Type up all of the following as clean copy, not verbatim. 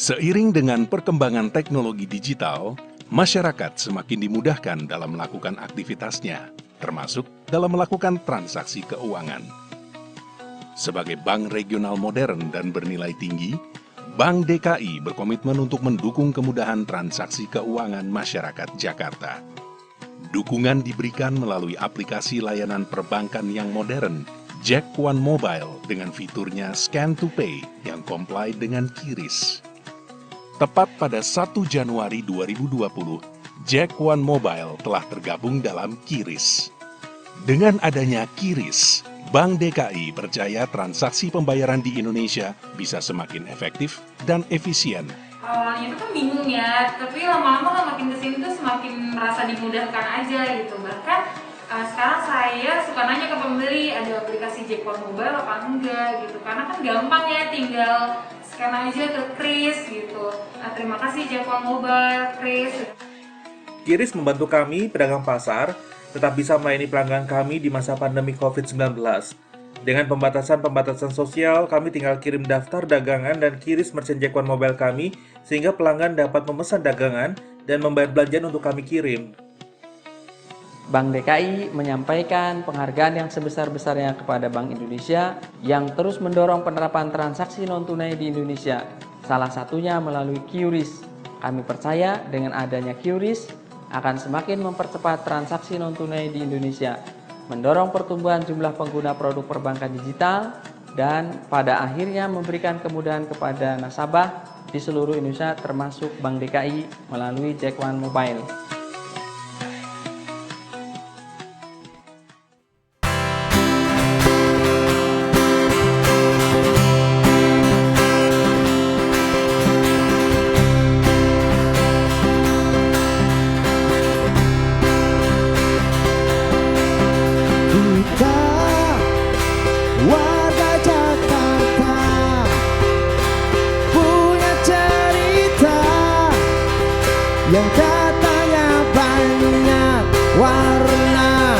Seiring dengan perkembangan teknologi digital, masyarakat semakin dimudahkan dalam melakukan aktivitasnya, termasuk dalam melakukan transaksi keuangan. Sebagai bank regional modern dan bernilai tinggi, Bank DKI berkomitmen untuk mendukung kemudahan transaksi keuangan masyarakat Jakarta. Dukungan diberikan melalui aplikasi layanan perbankan yang modern, Jack One Mobile dengan fiturnya Scan to Pay yang comply dengan QRIS. Tepat pada 1 Januari 2020, Jack One Mobile telah tergabung dalam QRIS. Dengan adanya QRIS, Bank DKI percaya transaksi pembayaran di Indonesia bisa semakin efektif dan efisien. Awalnya itu kan bingung ya, tapi lama-lama makin kesini tuh semakin merasa dimudahkan aja gitu. Bahkan sekarang saya suka nanya ke pembeli, ada aplikasi Jack One Mobile apa enggak gitu. Karena kan gampang ya, tinggal scan aja ke QRIS gitu. Nah, terima kasih Jack One Mobile, QRIS. QRIS membantu kami, pedagang pasar, tetap bisa melayani pelanggan kami di masa pandemi COVID-19. Dengan pembatasan sosial, kami tinggal kirim daftar dagangan dan QRIS merchant Jack One Mobile kami, sehingga pelanggan dapat memesan dagangan dan membayar belanjaan untuk kami kirim. Bank DKI menyampaikan penghargaan yang sebesar-besarnya kepada Bank Indonesia yang terus mendorong penerapan transaksi non-tunai di Indonesia, salah satunya melalui QRIS. Kami percaya dengan adanya QRIS akan semakin mempercepat transaksi non-tunai di Indonesia, mendorong pertumbuhan jumlah pengguna produk perbankan digital, dan pada akhirnya memberikan kemudahan kepada nasabah di seluruh Indonesia termasuk Bank DKI melalui Jack One Mobile. Warga Jakarta punya cerita yang katanya banyak warna.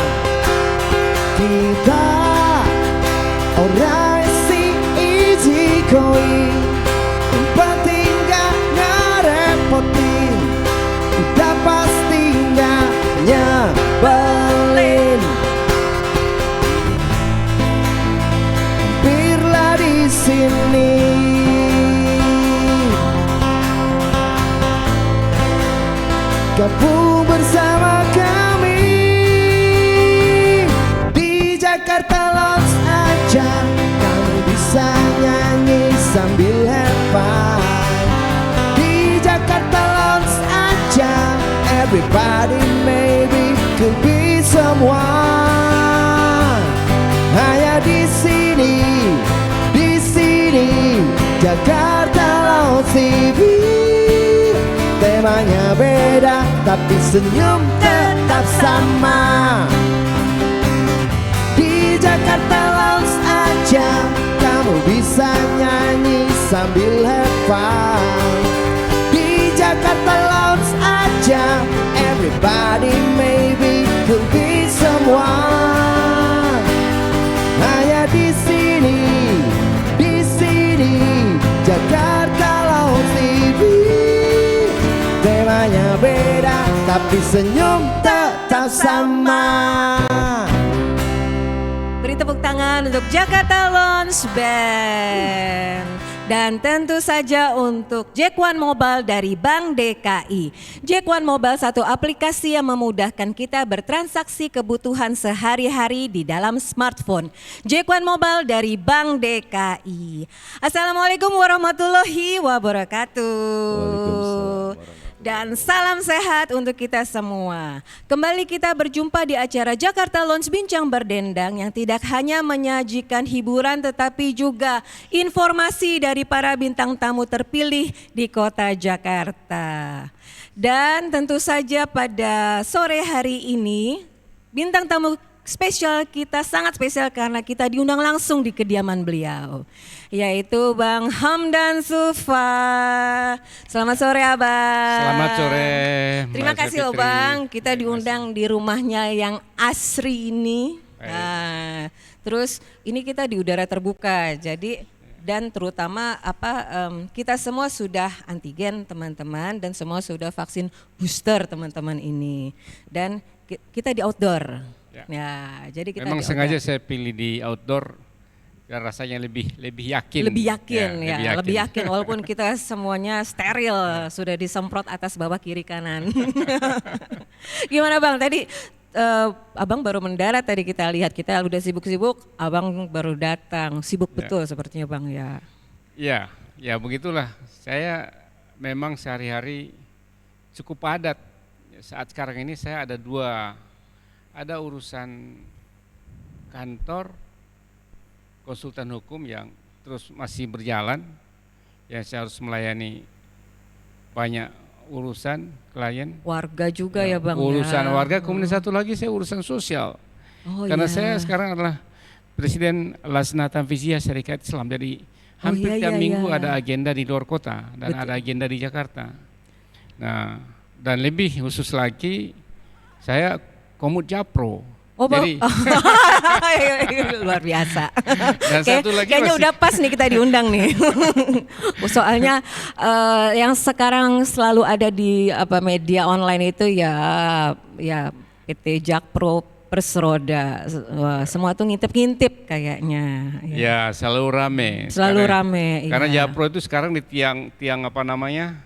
Kita orang easy going, yang penting gak ngerepotin, udah pastinya nyebelin. Di sini gabung bersama kami di Jakarta Lounge aja, kamu bisa nyanyi sambil have fun. Di Jakarta Lounge aja, everybody maybe could be someone. Hanya di sini Jakarta Lounge TV, temanya beda tapi senyum tetap sama. Di Jakarta Lounge aja, kamu bisa nyanyi sambil have fun. Di Jakarta Lounge aja, everybody maybe could be someone. Hanya di sini Jakarta Lounge TV, temanya beda tapi senyum tetap sama. Beri tepuk tangan untuk Jakarta Lounge Band. Dan tentu saja untuk Jack One Mobile dari Bank DKI. Jack One Mobile satu aplikasi yang memudahkan kita bertransaksi kebutuhan sehari-hari di dalam smartphone. Jack One Mobile dari Bank DKI. Assalamualaikum warahmatullahi wabarakatuh. Dan salam sehat untuk kita semua. Kembali kita berjumpa di acara Jakarta Lounge Bincang Berdendang yang tidak hanya menyajikan hiburan tetapi juga informasi dari para bintang tamu terpilih di kota Jakarta. Dan tentu saja pada sore hari ini bintang tamu spesial kita sangat spesial karena kita diundang langsung di kediaman beliau, yaitu Bang Hamdan Sufa. Selamat sore Abang. Selamat sore. Terima kasih loh Bang, kita diundang di rumahnya yang asri ini. Nah, terus ini kita di udara terbuka, jadi dan terutama kita semua sudah antigen teman-teman dan semua sudah vaksin booster teman-teman ini dan kita di outdoor. Ya, jadi kita memang di sengaja outdoor. saya pilih di outdoor karena rasanya lebih yakin. Lebih yakin walaupun kita semuanya steril, sudah disemprot atas bawah kiri kanan. Gimana Bang tadi? Abang baru mendarat tadi kita lihat, kita udah sibuk-sibuk, abang baru datang, sibuk betul sepertinya Bang ya. Ya begitulah. Saya memang sehari-hari cukup padat. Saat sekarang ini saya ada urusan kantor, konsultan hukum yang terus masih berjalan. Ya saya harus melayani banyak urusan klien. Warga juga ya Bang. Urusan warga, kemudian satu lagi saya urusan sosial. Karena saya sekarang adalah Presiden Lasna Tanfiziyah Syarikat Islam, jadi hampir tiap minggu ada agenda di luar kota dan ada agenda di Jakarta. Nah, dan lebih khusus lagi saya Komut Japro. Jadi luar biasa. Dan satu lagi kayaknya udah pas nih kita diundang nih. Soalnya yang sekarang selalu ada di media online itu ya PT Jakpro Persroda. Semua tuh ngintip-ngintip kayaknya. Ya, selalu rame. Selalu rame. Karena iya. Japro itu sekarang di tiang apa namanya?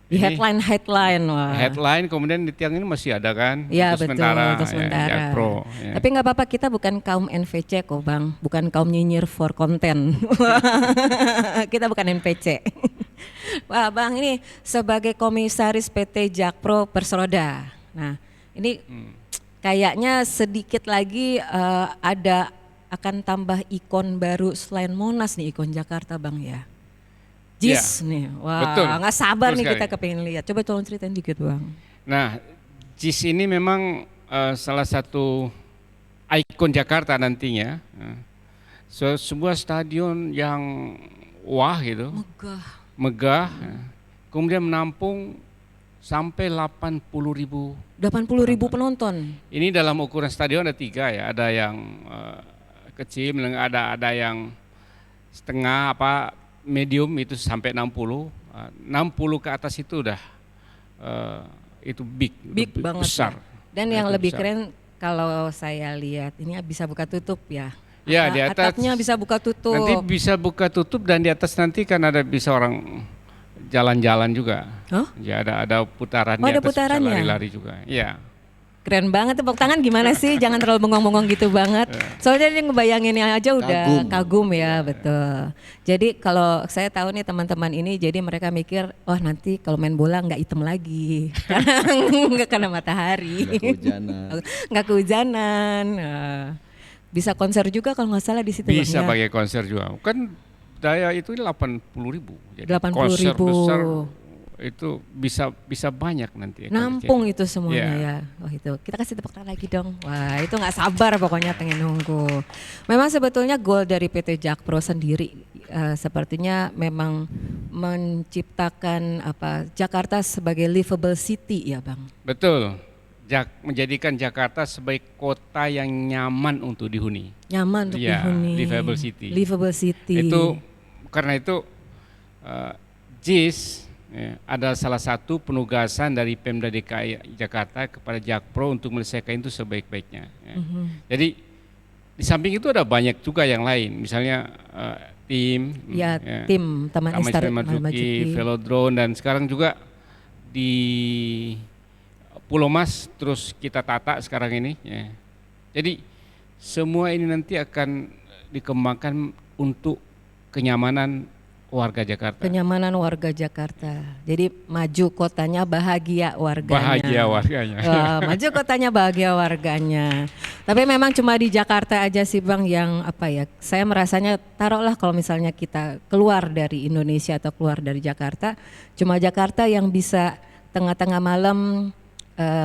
Di headline. Headline, kemudian di tiang ini masih ada kan? Ya untuk betul, untuk sementara. Jakpro, ya. Tapi nggak apa-apa, kita bukan kaum NVC kok Bang, bukan kaum nyinyir for konten. Kita bukan NPC. Wah Bang, ini sebagai komisaris PT Jakpro Persroda. Nah ini kayaknya sedikit lagi akan tambah ikon baru selain Monas nih, ikon Jakarta Bang ya. JIS nih, wah nggak sabar Betul nih sekali. kita kepingin lihat. Coba tolong ceritain dikit Bang. Nah, JIS ini memang salah satu ikon Jakarta nantinya. Sebuah stadion yang wah gitu, megah, kemudian menampung sampai 80.000. 80.000 penonton. Ini dalam ukuran stadion ada 3 ya, ada yang kecil, ada yang setengah medium itu sampai 60 ke atas itu udah itu big Banget besar. Dan yang lebih keren kalau saya lihat ini bisa buka tutup ya. Ya, di atas atapnya bisa buka tutup. Nanti bisa buka tutup dan di atas nanti kan bisa orang jalan-jalan juga. Oh? Ya ada putaran Oh, di ada atas, putarannya? bisa lari-lari juga. Iya. Keren banget, tepuk tangan gimana sih? Jangan terlalu bengong-bengong gitu banget. Soalnya dia ngebayanginnya aja udah kagum ya, betul. Jadi kalau saya tahu nih teman-teman ini, jadi mereka mikir, wah nanti kalau main bola nggak hitam lagi, nggak kena matahari, nggak kehujanan. Bisa konser juga kalau nggak salah di situ. Bisa Bang, ya? pakai konser juga. Kan daya itu 80.000. Jadi 80.000. konser besar itu bisa banyak nanti. Nampung itu semuanya Yeah. ya. Oh itu, kita kasih tepuk tangan lagi dong. Wah itu nggak sabar pokoknya pengen nunggu. Memang sebetulnya goal dari PT Jakpro sendiri sepertinya memang menciptakan Jakarta sebagai livable city ya Bang. Betul. Menjadikan Jakarta sebagai kota yang nyaman untuk dihuni. Nyaman untuk dihuni. Livable city. Livable city. Itu karena itu JIS adalah salah satu penugasan dari Pemda DKI Jakarta kepada Jakpro untuk menyelesaikan itu sebaik-baiknya. Jadi di samping itu ada banyak juga yang lain, misalnya tim, tim Taman Ismail Marzuki, Velodrome, dan sekarang juga di Pulau Mas terus kita tata sekarang ini. Ya. Jadi semua ini nanti akan dikembangkan untuk kenyamanan warga Jakarta. Kenyamanan warga Jakarta. Jadi maju kotanya, bahagia warganya. Bahagia warganya. Maju kotanya, bahagia warganya. Tapi memang cuma di Jakarta aja sih Bang yang saya merasanya taruhlah kalau misalnya kita keluar dari Indonesia atau keluar dari Jakarta, cuma Jakarta yang bisa tengah-tengah malam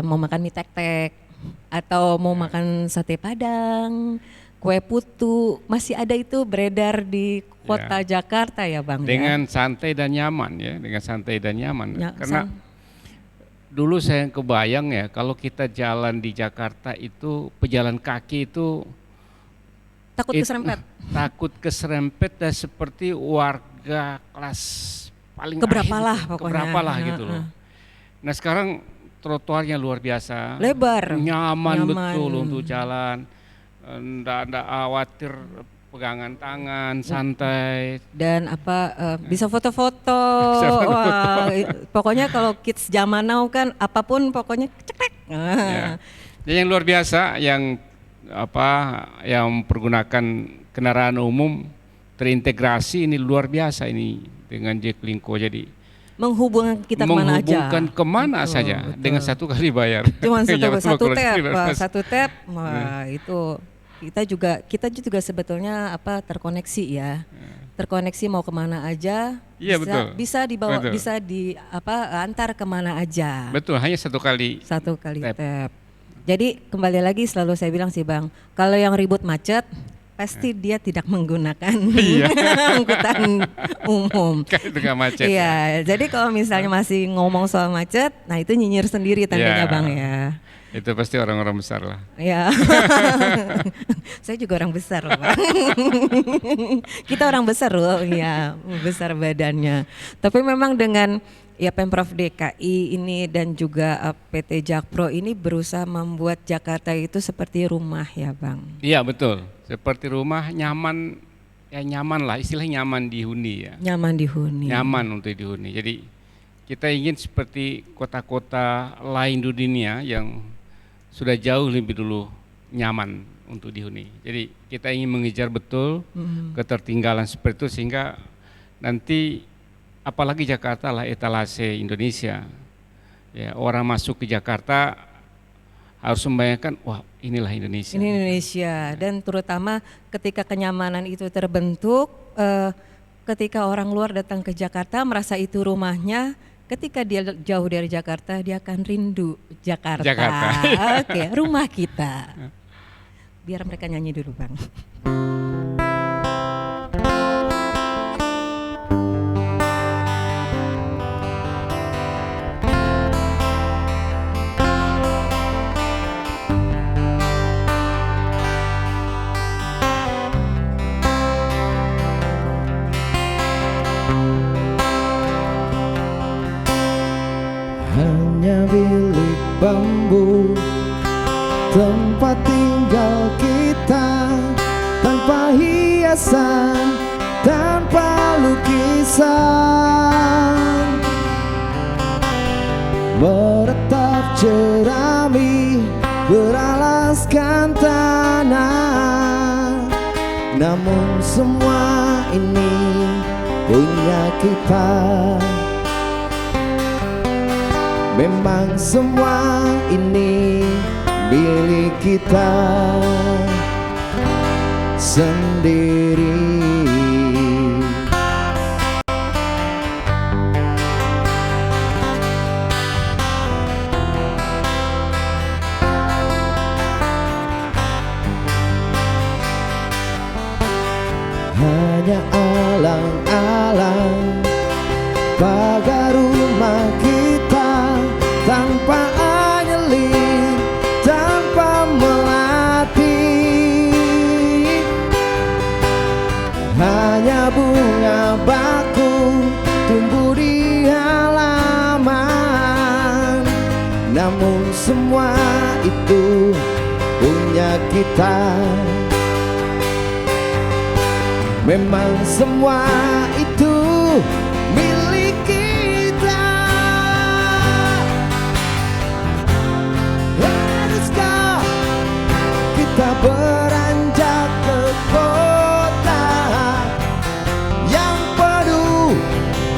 mau makan mie tek-tek atau mau makan sate Padang, kue putu, masih ada itu beredar di kota Jakarta ya Bang. Dengan santai dan nyaman ya, dengan santai dan nyaman. Karena dulu saya kebayang ya kalau kita jalan di Jakarta itu pejalan kaki itu takut keserempet. Takut keserempet dan seperti warga kelas paling Keberapalah akhir, pokoknya. keberapalah gitu loh. Nah sekarang trotoarnya luar biasa, Lebar, nyaman betul untuk jalan, ndak khawatir pegangan tangan, santai. Dan bisa foto-foto. Wah, pokoknya kalau kids zaman now kan apapun pokoknya cekrek. Ya. Dan yang luar biasa yang pergunakan kendaraan umum terintegrasi ini luar biasa ini dengan Jaklingko, jadi Menghubungkan kita kemana aja. menghubungkan kemana Betul, saja betul. dengan satu kali bayar. Cuman Ya, betul, satu kalau tap, di luar biasa. satu tap. Wah, itu kita juga sebetulnya terkoneksi ya. Terkoneksi mau kemana aja. Iya, betul. Bisa dibawa, Betul. bisa antar kemana aja. Betul, hanya satu kali. Satu kali Tap. tap. Jadi kembali lagi selalu saya bilang sih Bang, kalau yang ribut macet pasti dia tidak menggunakan Iya. angkutan umum. Kan itu nggak macet. Iya, jadi kalau misalnya masih ngomong soal macet, nah itu nyinyir sendiri tandanya Iya. Bang ya. Itu pasti orang-orang besar lah. Ya, saya juga orang besar loh Bang. Kita orang besar loh, ya besar badannya. Tapi memang dengan Pemprov DKI ini dan juga PT Jakpro ini berusaha membuat Jakarta itu seperti rumah ya Bang. Iya betul, seperti rumah, nyaman, ya nyaman lah, istilahnya nyaman dihuni ya. Nyaman dihuni. Nyaman untuk dihuni. Jadi kita ingin seperti kota-kota lain di dunia yang sudah jauh lebih dulu nyaman untuk dihuni. Jadi kita ingin mengejar betul ketertinggalan seperti itu sehingga nanti apalagi Jakarta lah etalase Indonesia. Ya, orang masuk ke Jakarta harus membayangkan, wah inilah Indonesia. Ini Indonesia dan terutama ketika kenyamanan itu terbentuk, ketika orang luar datang ke Jakarta merasa itu rumahnya. Ketika dia jauh dari Jakarta, dia akan rindu Jakarta. Oke, rumah kita. Biar mereka nyanyi dulu Bang. Hanya bilik bambu, tempat tinggal kita, tanpa hiasan, tanpa lukisan, meretap jerami, beralaskan tanah. Namun semua ini punya kita. Memang semua ini milik kita sendiri. Hanya alang-alang pagar rumah kita, tanpa anyeling, tanpa melatih. Hanya bunga baku tumbuh di halaman. Namun semua itu punya kita. Memang semua itu milik kita. Haruskah kita beranjak ke kota yang penuh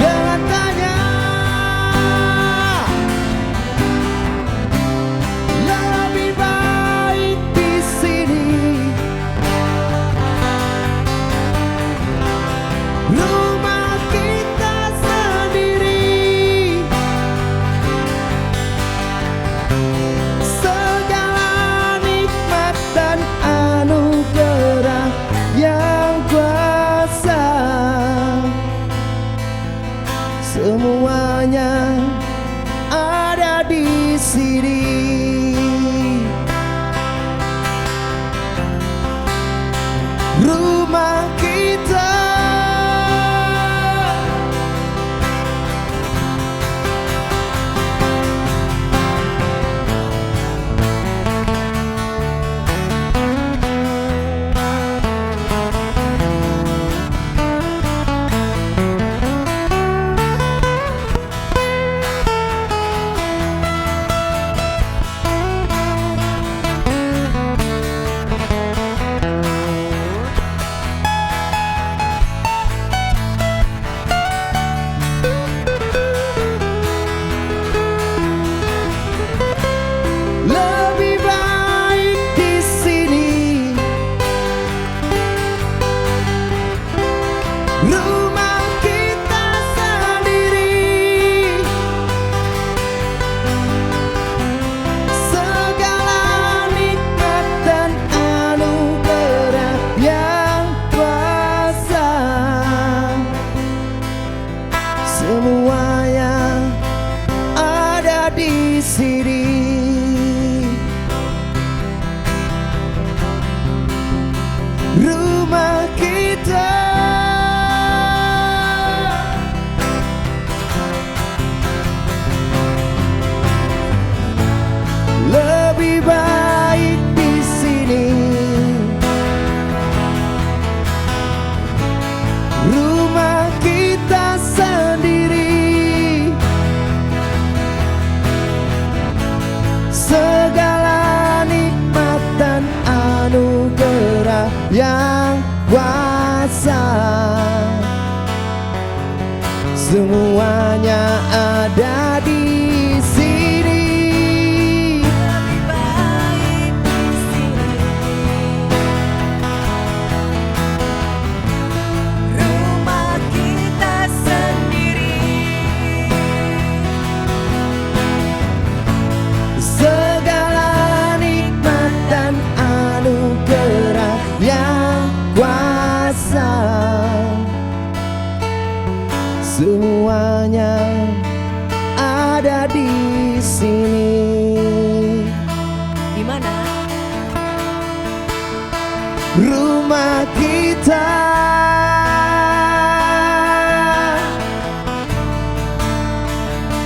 dengan tanya? Lebih baik di sini. Rumah kita rumah kita. Lebih baik di sini, rumah kita sendiri. Segala nikmat dan anugerah yang kuasa, semuanya ada di sini. Lebih baik di sini, rumah kita sendiri. Segala nikmat dan anugerah yang kuasa, semuanya ada di sini. Di mana? Rumah kita.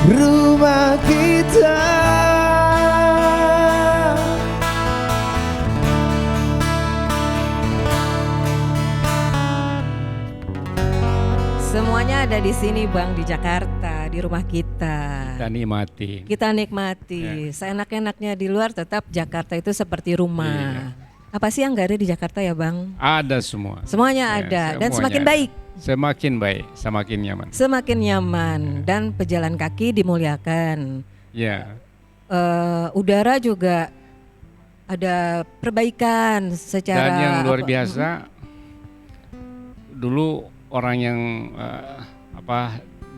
Rumah kita. Semuanya ada di sini Bang, di Jakarta, di rumah kita. Kita nikmati. Kita nikmati. Seenak-enaknya di luar, tetap Jakarta itu seperti rumah. Apa sih yang nggak ada di Jakarta ya Bang? Ada semua. Semuanya Ya, ada dan semuanya semakin ada. baik. Semakin baik, semakin nyaman. Semakin nyaman dan pejalan kaki dimuliakan. Ya, Udara juga ada perbaikan secara dan yang luar biasa, dulu orang yang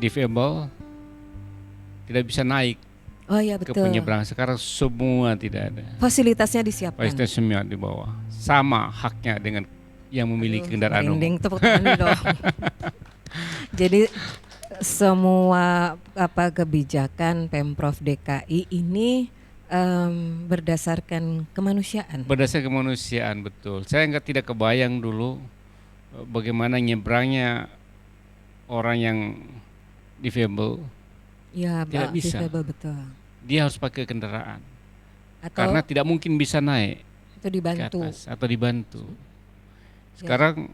disable tidak bisa naik Oh iya ke betul. penyeberangan. Sekarang semua tidak ada. Fasilitasnya disiapkan. Fasilitas semua di bawah. Sama haknya dengan yang memiliki kendaraan umum. Merinding, tepuk tangan dong. Jadi semua kebijakan Pemprov DKI ini berdasarkan kemanusiaan. Berdasarkan kemanusiaan, betul. Saya tidak kebayang dulu bagaimana nyebrangnya orang yang difabel. Ya, Tidak bisa. betul. Dia harus pakai kendaraan Atau karena tidak mungkin bisa naik itu ke dibantu. atas atau dibantu. Sekarang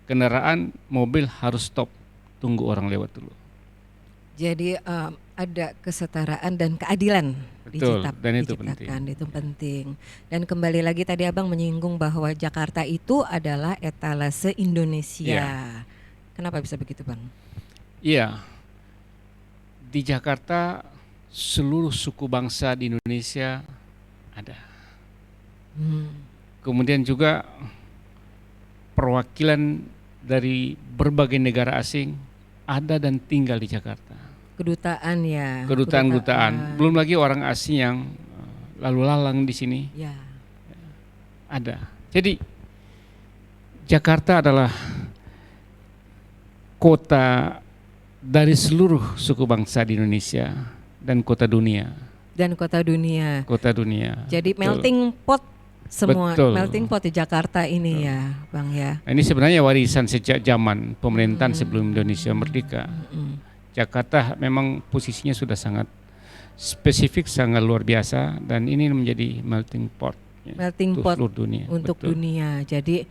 kendaraan mobil harus stop, tunggu orang lewat dulu. Jadi ada kesetaraan dan keadilan Betul, dan itu diciptakan, itu penting. Dan kembali lagi tadi Abang menyinggung bahwa Jakarta itu adalah etalase Indonesia. Iya. Kenapa bisa begitu Bang? Iya, di Jakarta seluruh suku bangsa di Indonesia ada. Kemudian juga perwakilan dari berbagai negara asing ada dan tinggal di Jakarta. Kedutaan ya. Kedutaan. Belum lagi orang asing yang lalu lalang di sini Ya. ada. Jadi Jakarta adalah kota dari seluruh suku bangsa di Indonesia dan kota dunia. Dan kota dunia. Kota dunia. Jadi Betul. melting pot semua, Betul. melting pot di Jakarta ini ya Bang ya. Nah, ini sebenarnya warisan sejak zaman pemerintahan sebelum Indonesia merdeka. Jakarta memang posisinya sudah sangat spesifik, sangat luar biasa, dan ini menjadi melting pot. Melting untuk pot seluruh dunia. untuk Betul. dunia. Jadi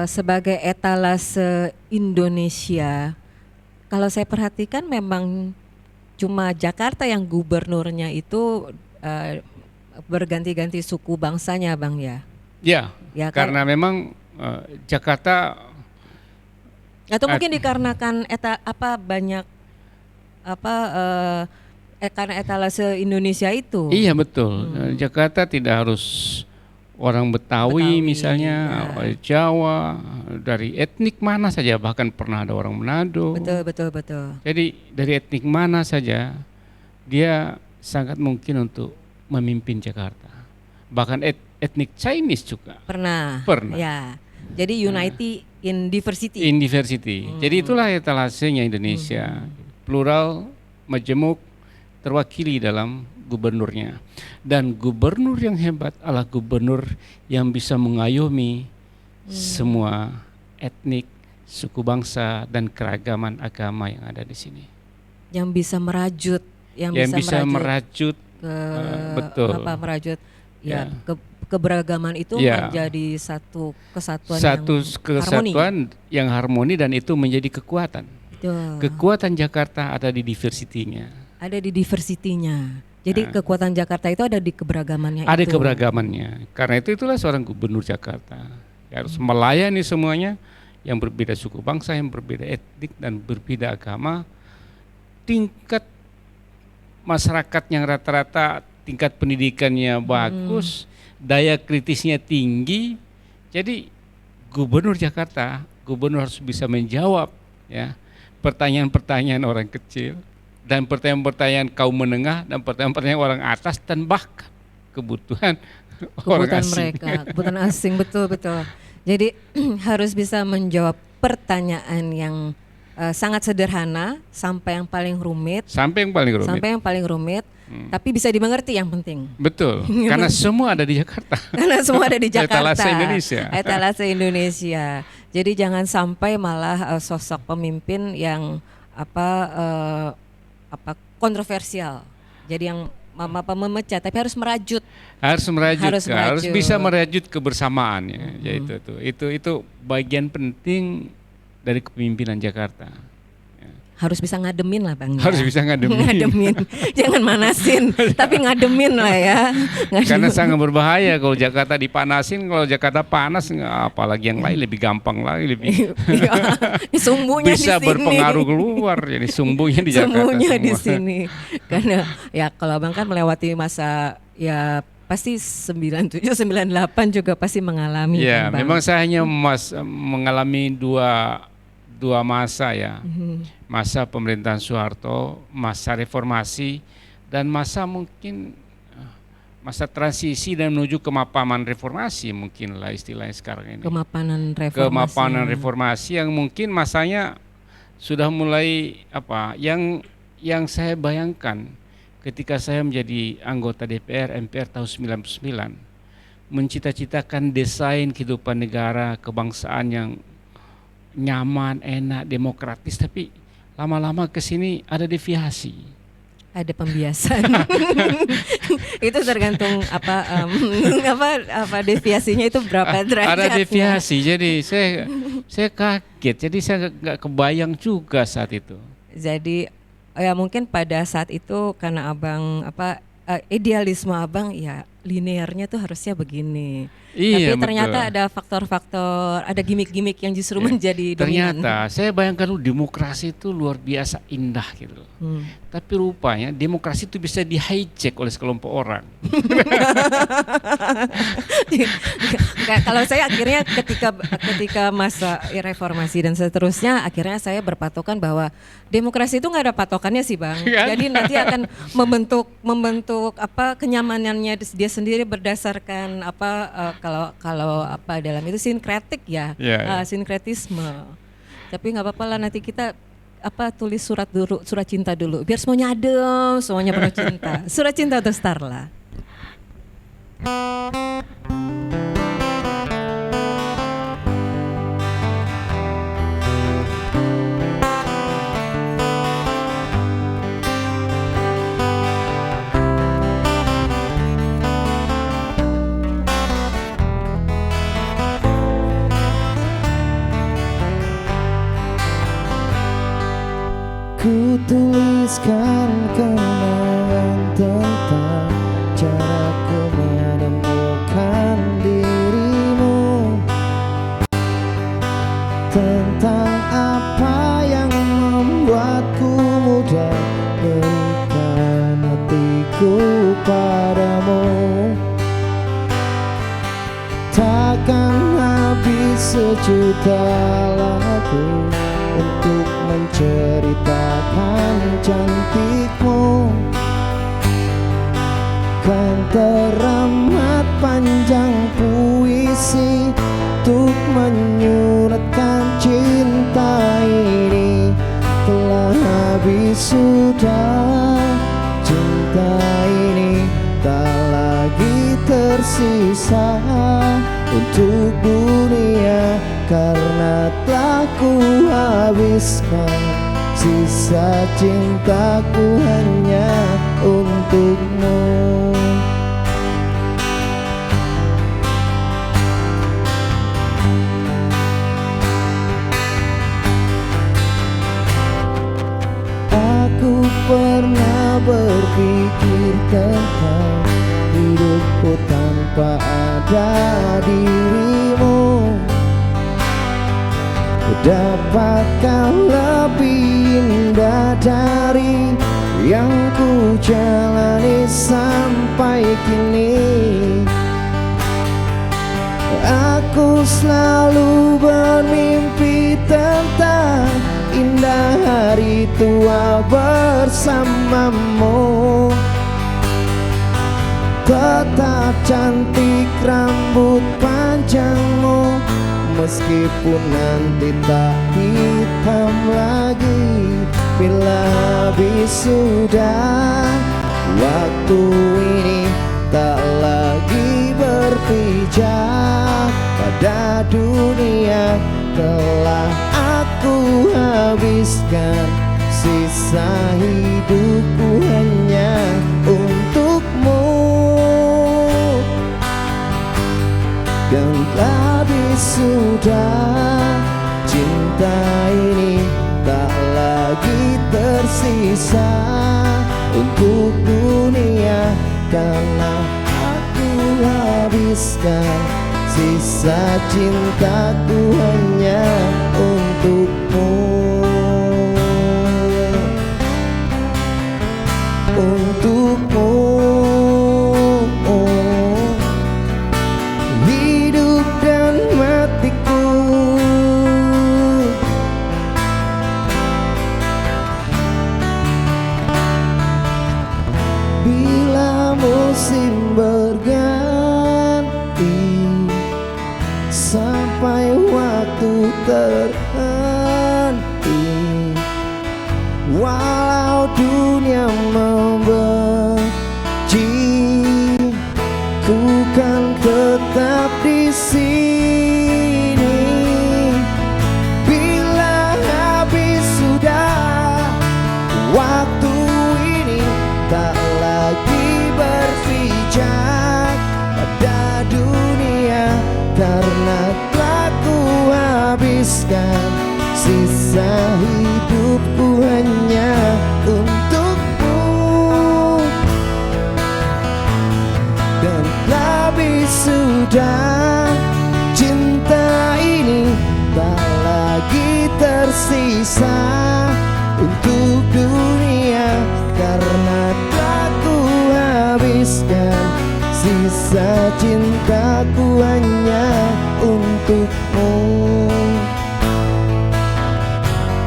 sebagai etalase Indonesia, kalau saya perhatikan memang cuma Jakarta yang gubernurnya itu berganti-ganti suku bangsanya Bang ya. Ya, Ya kan? karena memang Jakarta Atau mungkin dikarenakan banyak karena etalase Indonesia itu. iya betul. Jakarta tidak harus orang Betawi, Betawi, misalnya, ya. Jawa, dari etnik mana saja, bahkan pernah ada orang Manado. Betul. Jadi dari etnik mana saja dia sangat mungkin untuk memimpin Jakarta. Bahkan etnik Chinese juga Pernah. Pernah. Ya. Jadi unity in diversity. in diversity. Jadi itulah etalasenya Indonesia. Plural, majemuk, terwakili dalam gubernurnya. Dan gubernur yang hebat adalah gubernur yang bisa mengayomi semua etnik, suku bangsa dan keragaman agama yang ada di sini. Yang bisa merajut, yang bisa merajut ke betul. Merajut Ya. keberagaman itu Ya. menjadi satu kesatuan Satu yang kesatuan yang harmoni dan itu menjadi kekuatan. Betul. Kekuatan Jakarta ada di diversitinya. Ada di diversitinya. Jadi kekuatan Jakarta itu ada di keberagamannya Ada itu. keberagamannya. Karena itulah seorang gubernur Jakarta harus melayani semuanya, yang berbeda suku bangsa, yang berbeda etnik dan berbeda agama. Tingkat masyarakat yang rata-rata tingkat pendidikannya bagus, daya kritisnya tinggi. Jadi gubernur Jakarta, gubernur harus bisa menjawab ya pertanyaan-pertanyaan orang kecil dan pertanyaan-pertanyaan kaum menengah dan pertanyaan-pertanyaan orang atas dan bahkan kebutuhan orang asing. Mereka, kebutuhan asing, betul. Jadi harus bisa menjawab pertanyaan yang sangat sederhana sampai yang paling rumit. Sampai yang paling rumit. Tapi bisa dimengerti yang penting. Betul, karena semua ada di Jakarta. Karena semua ada di Jakarta. Etalase Indonesia. Etalase Indonesia. Jadi jangan sampai malah sosok pemimpin yang kontroversial. Jadi yang memecah, tapi harus merajut. Harus bisa merajut kebersamaannya. Yaitu itu bagian penting dari kepemimpinan Jakarta. Harus bisa ngademin lah Bang. Harus bisa ngademin. Jangan manasin, tapi ngademin lah ya. Karena sangat berbahaya kalau Jakarta dipanasin, kalau Jakarta panas, apalagi yang lain lebih gampang lagi, sumbunya bisa di sini. Berpengaruh keluar, jadi sumbunya di Jakarta. Sumbunya semua. Di sini, karena ya kalau Bang kan melewati masa ya pasti 97, 98 juga pasti mengalami. Ya, kan, Bang? memang saya hanya mengalami dua masa ya. Masa pemerintahan Soeharto, masa reformasi, dan masa transisi dan menuju kemapanan reformasi, mungkin lah istilahnya sekarang ini. Kemapanan reformasi yang mungkin masanya sudah mulai yang saya bayangkan ketika saya menjadi anggota DPR MPR tahun 99, mencita-citakan desain kehidupan negara kebangsaan yang nyaman, enak, demokratis, tapi lama-lama ke sini ada deviasi. Ada pembiasan. Itu tergantung deviasinya itu berapa derajatnya. Ada deviasi. Jadi saya kaget. Jadi saya nggak kebayang juga saat itu. Jadi ya mungkin pada saat itu karena Abang idealisme Abang ya linearnya tuh harusnya begini. Iya, tapi ternyata betul. ada faktor-faktor, ada gimmick-gimmick yang justru menjadi dominan. Ternyata saya bayangkan demokrasi itu luar biasa indah gitu. Tapi rupanya demokrasi itu bisa di-hijack oleh sekelompok orang. Kalau saya akhirnya ketika masa reformasi dan seterusnya, akhirnya saya berpatokan bahwa demokrasi itu nggak ada patokannya sih Bang. Jadi nanti akan membentuk kenyamanannya dia sendiri berdasarkan kalau dalam itu sinkretik ya, sinkretisme. Tapi nggak apa-apa lah, nanti kita tulis surat cinta dulu biar semuanya adem, semuanya penuh cinta. Surat cinta untuk Starla. Ku tuliskan kenangan tentang caraku menemukan dirimu, tentang apa yang membuatku mudah berikan hatiku padamu. Takkan habis sejuta lagu untuk menceritakan cantikmu. Kan teramat panjang puisi untuk menyuratkan cinta ini. Telah habis sudah cinta ini, tak lagi tersisa untuk dunia, karena telah ku habiskan sisa cintaku hanya untukmu. Aku pernah berpikir tentang hidupku tanpa ada dirimu. Dapatkah lebih indah dari yang ku jalani sampai kini? Aku selalu bermimpi tentang indah hari tua bersamamu. Tetap cantik rambut panjangmu, meskipun nanti tak hitam lagi. Bila habis sudah waktu ini, tak lagi berpijak pada dunia. Telah aku habiskan sisa hidupku hanya untukmu. Dan habis sudah cinta ini, tak lagi tersisa untuk dunia, karena aku habiskan sisa cintaku hanya untukmu. Untukmu, hidup dan matiku. Bila musim berganti, sampai waktu terhenti, walau dunia membenci, ku kan tetap di sini. Bila habis sudah waktu ini, tak lagi berpijak pada dunia, karena telah ku habiskan sisa hidupku hanya untukmu. Dan habis sudah cinta ini, tak lagi tersisa untuk dunia, karena telah ku habiskan sisa cintaku hanya untukmu.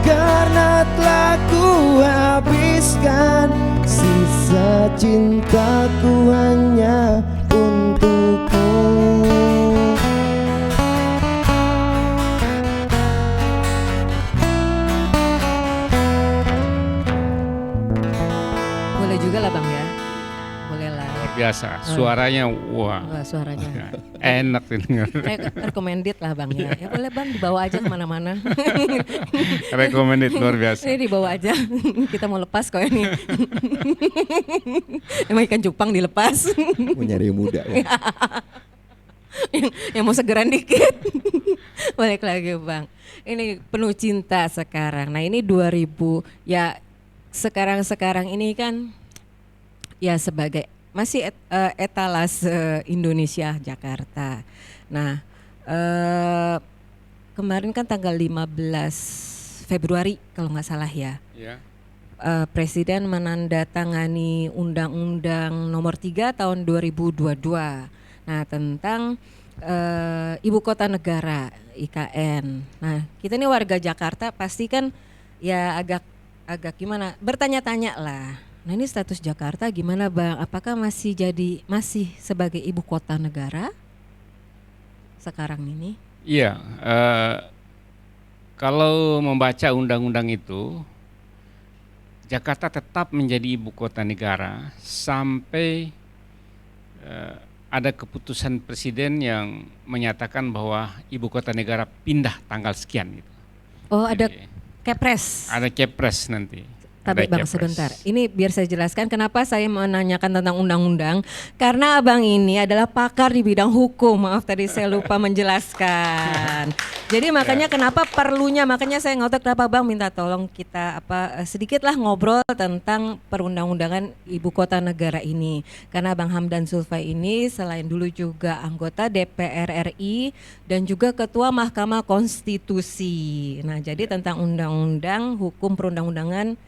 Karena telah ku habiskan sisa cintaku hanya untukmu. Boleh juga lah Bang ya. Boleh lah. Luar biasa, suaranya wah Wah, suaranya. enak didengar. Recommended lah Bang ya. Ya boleh Bang, dibawa aja kemana-mana. Recommended, luar biasa. Ini dibawa aja. Kita mau lepas kok ini. Emang ikan cupang dilepas. Mau nyari yang muda ya. yang mau segeran dikit. Balik lagi Bang. Ini penuh cinta sekarang. Nah ini 2000 ya, sekarang ini kan ya sebagai masih etalase Indonesia Jakarta. Nah kemarin kan tanggal 15 Februari kalau nggak salah ya. Ya. Presiden menandatangani Undang-Undang Nomor 3 Tahun 2022. Nah tentang Ibu Kota Negara IKN. Nah kita ini warga Jakarta pasti kan ya agak gimana, bertanya-tanya lah. Nah ini status Jakarta gimana Bang? Apakah masih sebagai ibu kota negara sekarang ini? Iya, kalau membaca undang-undang itu, Jakarta tetap menjadi ibu kota negara sampai ada keputusan presiden yang menyatakan bahwa ibu kota negara pindah tanggal sekian gitu. Oh, ada Jadi, Kepres. ada Kepres nanti. Tapi Ada Bang Kepres. sebentar, ini biar saya jelaskan kenapa saya menanyakan tentang undang-undang. Karena Abang ini adalah pakar di bidang hukum. Maaf tadi saya lupa menjelaskan. Jadi makanya kenapa perlunya, makanya saya ngotot kenapa Bang minta tolong kita sedikitlah ngobrol tentang perundang-undangan ibu kota negara ini. Karena Bang Hamdan Zulfai ini selain dulu juga anggota DPR RI dan juga ketua Mahkamah Konstitusi. Nah, jadi tentang undang-undang hukum perundang-undangan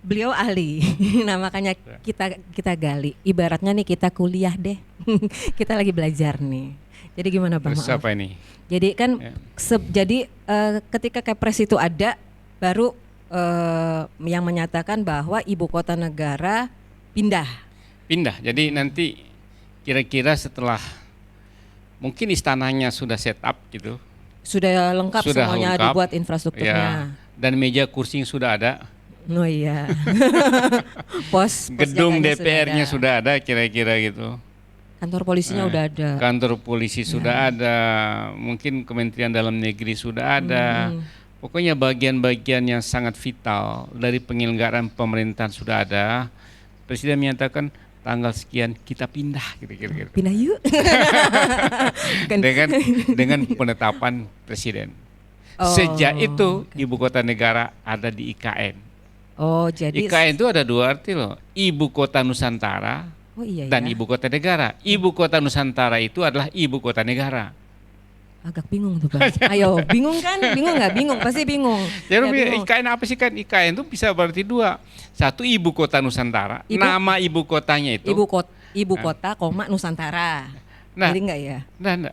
beliau ahli. Nah, makanya kita gali. Ibaratnya nih kita kuliah deh. Kita lagi belajar nih. Jadi gimana Bang? Terus Maaf. apa ini? Jadi kan ketika Kepres itu ada baru yang menyatakan bahwa ibu kota negara pindah. Pindah. Jadi nanti kira-kira setelah mungkin istananya sudah set up gitu. Sudah lengkap Sudah semuanya lengkap. dibuat infrastrukturnya. Ya, dan meja kursi sudah ada. Oh iya. pos Gedung jaganya DPR-nya sudah ada kira-kira gitu. Kantor polisinya udah ada. Kantor polisi sudah ada, mungkin Kementerian Dalam Negeri sudah ada. Pokoknya bagian-bagian yang sangat vital dari penyelenggaraan pemerintahan sudah ada. Presiden menyatakan tanggal sekian kita pindah kira-kira. Pindah yuk. dengan penetapan presiden. Sejak itu ibu kota negara ada di IKN. Oh, jadi IKN itu ada dua arti loh. Ibu kota Nusantara dan ibu kota negara. Ibu kota Nusantara itu adalah ibu kota negara. Agak bingung tuh Bang. Ayo, bingung kan? Bingung nggak? Bingung, pasti bingung. Jadi Ya, bingung. IKN apa sih kan? IKN itu bisa berarti dua. Satu ibu kota Nusantara. Nama ibu kotanya itu. Ibu kota, Nusantara. Nah, Jadi enggak ya? Nah,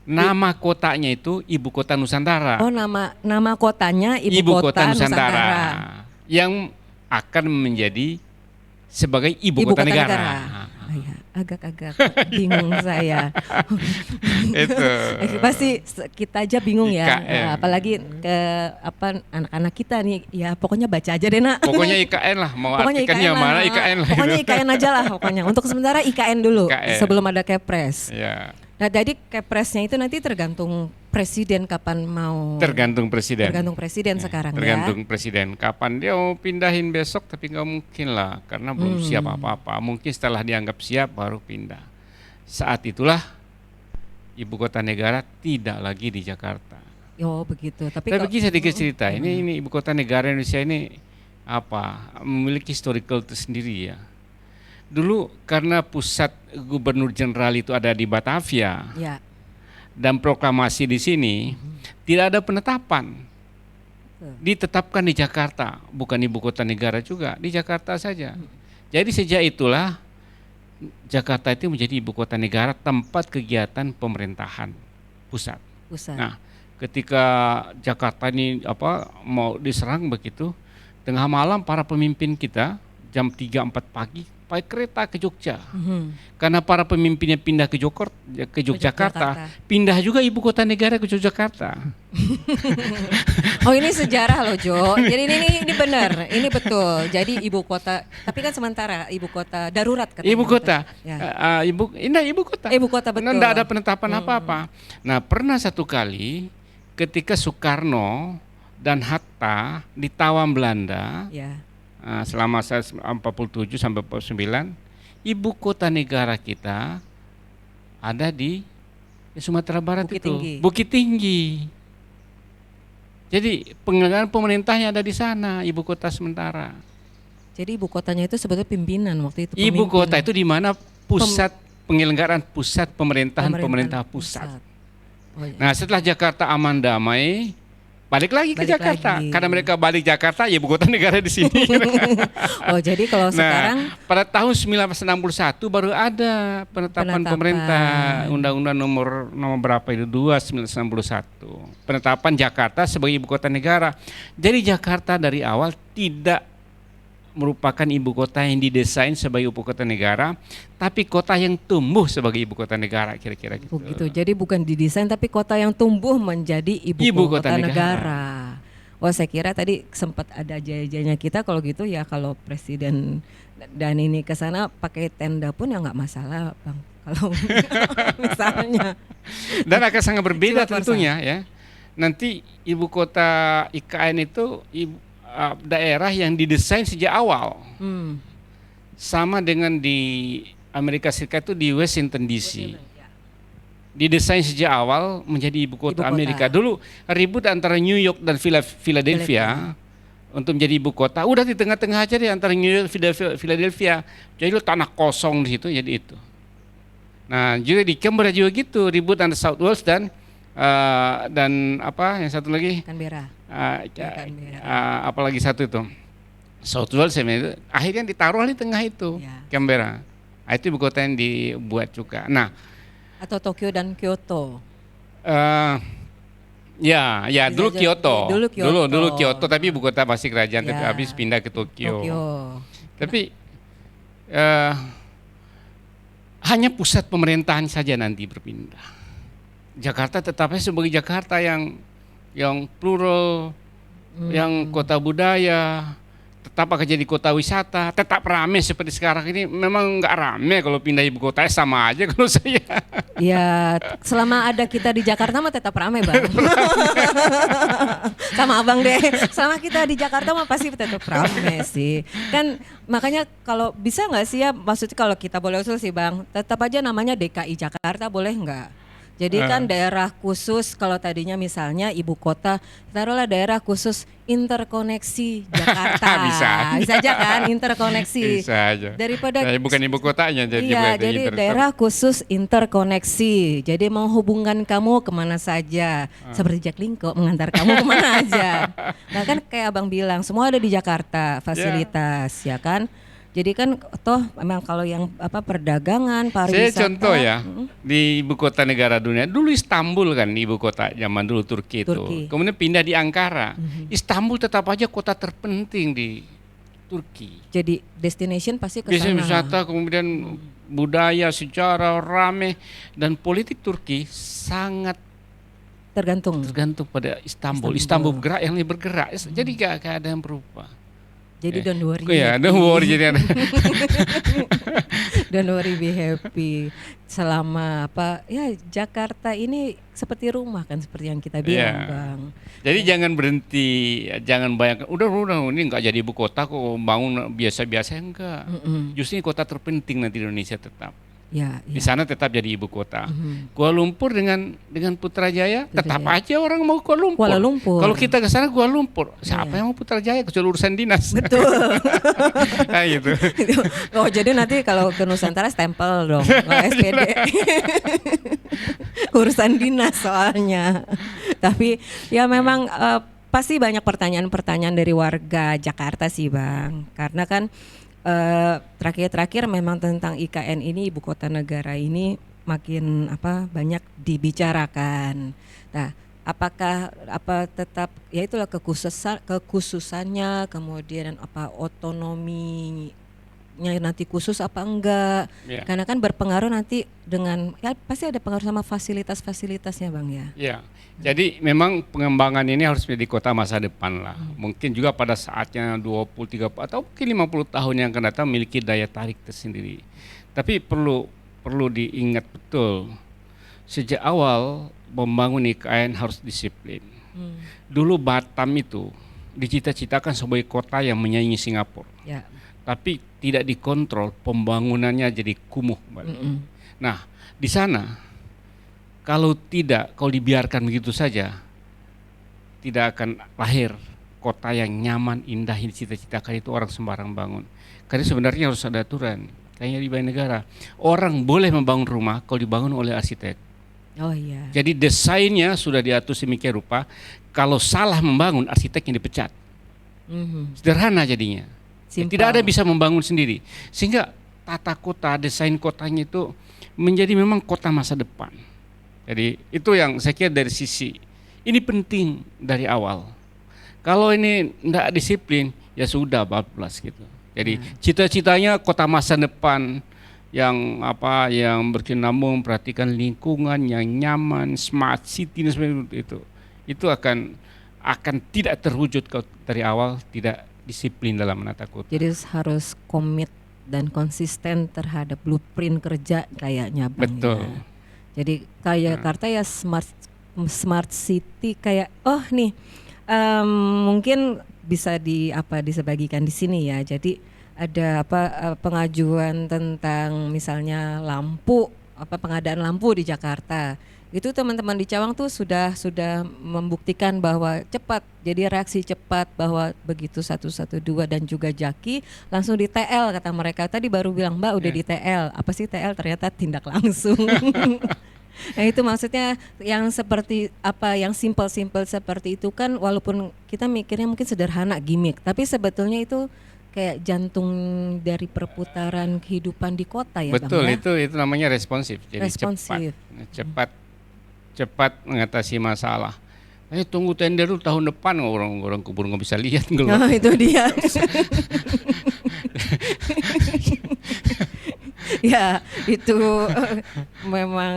nama kotanya itu ibu kota Nusantara. Oh, nama kotanya ibu kota Nusantara. Yang akan menjadi sebagai ibu kota negara. Oh, ya, agak-agak bingung saya. Itu. Pasti kita aja bingung ya, IKN. apalagi ke anak-anak kita nih. Ya pokoknya baca aja deh Nak. Pokoknya IKN lah, mau Pokoknya artikan yang lah, mana Nak. IKN lah. Pokoknya gitu. IKN aja lah pokoknya. Untuk sementara IKN dulu IKN. sebelum ada Kepres. Ya, Nah, jadi Kepresnya itu nanti tergantung presiden kapan mau. tergantung presiden. Tergantung presiden sekarang Tergantung ya. presiden kapan dia mau pindahin besok, tapi nggak mungkin lah karena belum siap apa-apa. Mungkin setelah dianggap siap baru pindah. Saat itulah ibu kota negara tidak lagi di Jakarta. Oh begitu. Tapi Tapi sedikit cerita. Ini ibu kota negara Indonesia ini memiliki historical tersendiri ya. Dulu karena pusat gubernur jenderal itu ada di Batavia ya. dan proklamasi di sini, tidak ada penetapan. Ditetapkan di Jakarta, bukan ibu kota negara juga, di Jakarta saja. Jadi sejak itulah Jakarta itu menjadi ibu kota negara, tempat kegiatan pemerintahan pusat. Nah, ketika Jakarta ini mau diserang begitu, tengah malam para pemimpin kita jam 3-4 pagi pakai kereta ke Jogja. Karena para pemimpinnya pindah ke Yogyakarta, pindah juga ibu kota negara ke Yogyakarta. Oh ini sejarah loh Jo. Jadi ini benar, ini betul. Jadi ibu kota, tapi kan sementara ibu kota darurat katanya. Ibu kota, Ya. ibu kota. Ibu kota betul. Tidak ada penetapan apa-apa. Nah pernah satu kali ketika Soekarno dan Hatta ditawan Belanda. Ya. Selama 47 sampai 49, ibu kota negara kita ada di Sumatera Barat Bukit Tinggi. Jadi penyelenggaraan pemerintahnya ada di sana, ibu kota sementara. Jadi ibu kotanya itu sebetulnya pimpinan waktu itu. Ibu kota itu di mana pusat penyelenggaraan pusat pemerintahan pemerintah pusat. Oh, iya. Nah setelah Jakarta aman damai, balik lagi ke Jakarta. Karena mereka balik Jakarta, ya ibu kota negara di sini. Oh, jadi kalau sekarang pada tahun 1961 baru ada penetapan pemerintah Undang-Undang nomor berapa itu 2/1961. Penetapan Jakarta sebagai ibu kota negara. Jadi Jakarta dari awal tidak merupakan ibu kota yang didesain sebagai ibu kota negara, tapi kota yang tumbuh sebagai ibu kota negara kira-kira gitu. Begitu. Jadi bukan didesain tapi kota yang tumbuh menjadi ibu kota negara. Oh, saya kira tadi sempat ada jaya-jayanya kita kalau gitu ya, kalau presiden dan ini ke sana pakai tenda pun ya nggak masalah, Bang. Kalau misalnya. Dan akan sangat berbeda Coba tentunya ya. Nanti ibu kota IKN itu daerah yang didesain sejak awal. Sama dengan di Amerika Serikat itu di Washington DC. Didesain sejak awal menjadi ibu kota Amerika. Dulu ribut antara New York dan Philadelphia untuk menjadi ibu kota. Udah di tengah-tengah aja deh antara New York dan Philadelphia. Jadi lu tanah kosong di situ jadi itu. Nah, juga di Canberra juga gitu, ribut antara South Wales dan apa yang satu lagi? Canberra. Apalagi satu itu. South Wales itu akhirnya ditaruh di tengah itu, Canberra. Nah, itu ibu kota yang dibuat juga. Nah, atau Tokyo dan Kyoto. Ya dulu Kyoto. Dulu Kyoto, tapi ibu kota masih kerajaan, tapi habis pindah ke Tokyo. Tapi hanya pusat pemerintahan saja nanti berpindah. Jakarta tetapnya sebagai Jakarta yang plural, yang kota budaya, tetap akan jadi kota wisata, tetap ramai seperti sekarang ini. Memang nggak ramai kalau pindah ibu kota, sama aja kalau saya. Ya, selama ada kita di Jakarta mah tetap ramai, Bang. Sama Abang deh. Selama kita di Jakarta mah pasti tetap ramai sih. Kan makanya kalau bisa nggak sih ya, maksudnya kalau kita boleh usul sih, Bang, tetap aja namanya DKI Jakarta, boleh nggak? Jadi kan daerah khusus, kalau tadinya misalnya ibu kota, taruhlah daerah khusus interkoneksi Jakarta. Bisa aja kan, interkoneksi. Bisa aja. Daripada bukan ibu kotanya jadi daerah khusus interkoneksi. Jadi menghubungkan kamu kemana saja, seperti Jaklingko mengantar kamu kemana aja. Nah kan kayak Abang bilang, semua ada di Jakarta fasilitas, ya kan. Jadi kan toh memang kalau yang perdagangan, pariwisata. Saya contoh ya, di ibu kota negara dunia, dulu Istanbul kan ibu kota zaman dulu Turki itu. Kemudian pindah di Ankara. Istanbul tetap aja kota terpenting di Turki. Jadi destination pasti ke sana. Destinasi wisata, kemudian budaya, sejarah, rame, dan politik Turki sangat tergantung pada Istanbul. Istanbul bergerak, yang lebih bergerak. Jadi gak ada yang berubah. Jadi don't worry. Iya, don't worry jadi ada. Don't worry, be happy. Selama Jakarta ini seperti rumah kan, seperti yang kita bilang, Bang. Jadi jangan berhenti, jangan bayangkan udah ini nggak jadi ibu kota kok, bangun biasa-biasa, enggak. Justru ini kota terpenting nanti di Indonesia tetap. Di sana tetap jadi ibu kota. Kuala Lumpur dengan Putrajaya tetap aja orang mau Kuala Lumpur. Kalau kita ke sana Kuala Lumpur, siapa yang mau Putrajaya kecuali urusan dinas. Betul. Nah, gitu. Oh, jadi nanti kalau ke Nusantara stempel dong, SPD. Urusan dinas soalnya. Tapi ya memang pasti banyak pertanyaan-pertanyaan dari warga Jakarta sih, Bang. Karena kan terakhir memang tentang IKN ini, ibu kota negara ini makin banyak dibicarakan. Nah, apakah tetap ya itulah kekhususannya, kemudian otonominya nanti khusus apa enggak? Karena kan berpengaruh nanti dengan pasti ada pengaruh sama fasilitas-fasilitasnya, Bang ya. Iya. Jadi memang pengembangan ini harus menjadi kota masa depan lah. Mungkin juga pada saatnya 20, 30 atau mungkin 50 tahun yang akan datang memiliki daya tarik tersendiri. Tapi perlu diingat betul, sejak awal membangun IKN harus disiplin. Dulu Batam itu dicita-citakan sebagai kota yang menyaingi Singapura. Tapi tidak dikontrol, pembangunannya jadi kumuh. Nah, di sana kalau dibiarkan begitu saja, tidak akan lahir kota yang nyaman, indah, yang dicita-citakan itu orang sembarang bangun. Karena sebenarnya harus ada aturan. Kayaknya di banyak negara, orang boleh membangun rumah kalau dibangun oleh arsitek. Oh iya. Jadi desainnya sudah diatur sedemikian rupa, kalau salah membangun, arsitek yang dipecat. Sederhana jadinya. Tidak ada bisa membangun sendiri. Sehingga tata kota, desain kotanya itu menjadi memang kota masa depan. Jadi itu yang saya kira dari sisi ini penting dari awal. Kalau ini tidak disiplin ya sudah bablas gitu. Jadi cita-citanya kota masa depan yang berkesinambungan, perhatikan lingkungan yang nyaman, smart city dan sebagainya itu akan akan tidak terwujud kalau dari awal tidak disiplin dalam menata kota. Jadi harus komit dan konsisten terhadap blueprint kerja kayaknya Bang. Betul. Ya. Jadi kayak Jakarta ya smart city kayak mungkin bisa disebagikan di sini ya. Jadi ada pengajuan tentang misalnya pengadaan lampu di Jakarta. Itu teman-teman di Cawang tuh sudah membuktikan bahwa cepat, jadi reaksi cepat bahwa begitu 112 dan juga Jaki langsung di TL kata mereka. Tadi baru bilang Mbak udah di TL, apa sih TL? Ternyata tindak langsung. Nah itu maksudnya yang seperti yang simpel-simpel seperti itu kan, walaupun kita mikirnya mungkin sederhana gimmick, tapi sebetulnya itu kayak jantung dari perputaran kehidupan di kota ya Betul, Bang ya? itu namanya responsif. Jadi Responsif. cepat mengatasi masalah. Tunggu tender dulu tahun depan, orang keburu nggak bisa lihat. Nah itu dia. Ya itu memang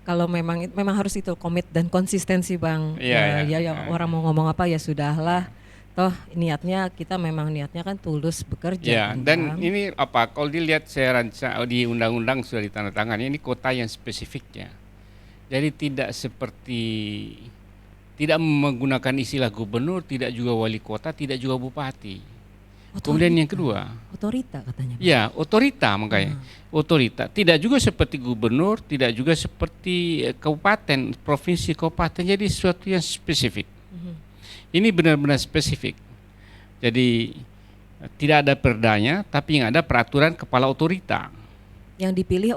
kalau memang harus itu komit dan konsistensi Bang. Ya, orang mau ngomong apa ya sudahlah. Toh kita memang niatnya kan tulus bekerja. Ya, kan, dan Bang? ini kalau dilihat saya rancang di undang-undang sudah ditandatangani, ini kota yang spesifiknya. Jadi tidak menggunakan istilah gubernur, tidak juga wali kota, tidak juga bupati. Kemudian yang kedua, otorita katanya. Ya, otorita makanya. Otorita tidak juga seperti gubernur, tidak juga seperti kabupaten, provinsi, kabupaten. Jadi sesuatu yang spesifik. Ini benar-benar spesifik. Jadi tidak ada perdanya, tapi yang ada peraturan kepala otorita. Yang dipilih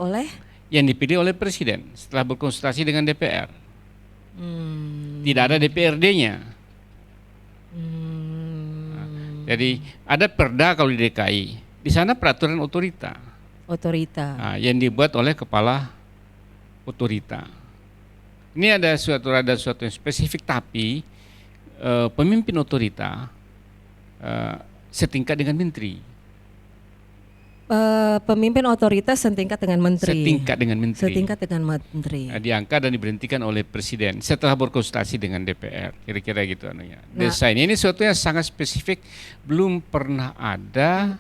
oleh Presiden setelah berkonsultasi dengan DPR. Tidak ada DPRD-nya. Jadi ada perda kalau di DKI. Di sana peraturan otorita. Yang dibuat oleh kepala otorita. Ini ada suatu yang spesifik, tapi pemimpin otorita setingkat dengan menteri. Pemimpin otoritas setingkat dengan menteri. Setingkat dengan menteri. Diangkat dan diberhentikan oleh presiden setelah berkonsultasi dengan DPR. Kira-kira gitu anunya. Desain ini sesuatu yang sangat spesifik, belum pernah ada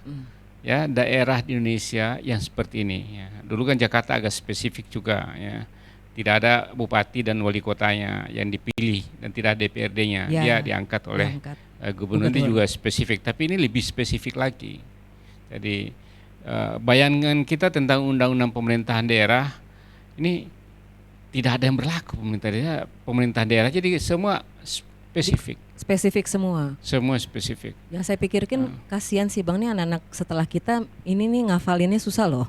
ya daerah di Indonesia yang seperti ini. Ya. Dulu kan Jakarta agak spesifik juga. Ya. Tidak ada bupati dan wali kotanya yang dipilih dan tidak ada DPRD-nya. Dia diangkat oleh gubernur. Itu juga spesifik, tapi ini lebih spesifik lagi. Jadi bayangan kita tentang undang-undang pemerintahan daerah ini tidak ada yang berlaku pemerintahan daerah. Jadi semua spesifik semua spesifik. Yang saya pikirkan kasihan sih Bang, nih anak-anak setelah kita ini nih ngafalinnya susah loh.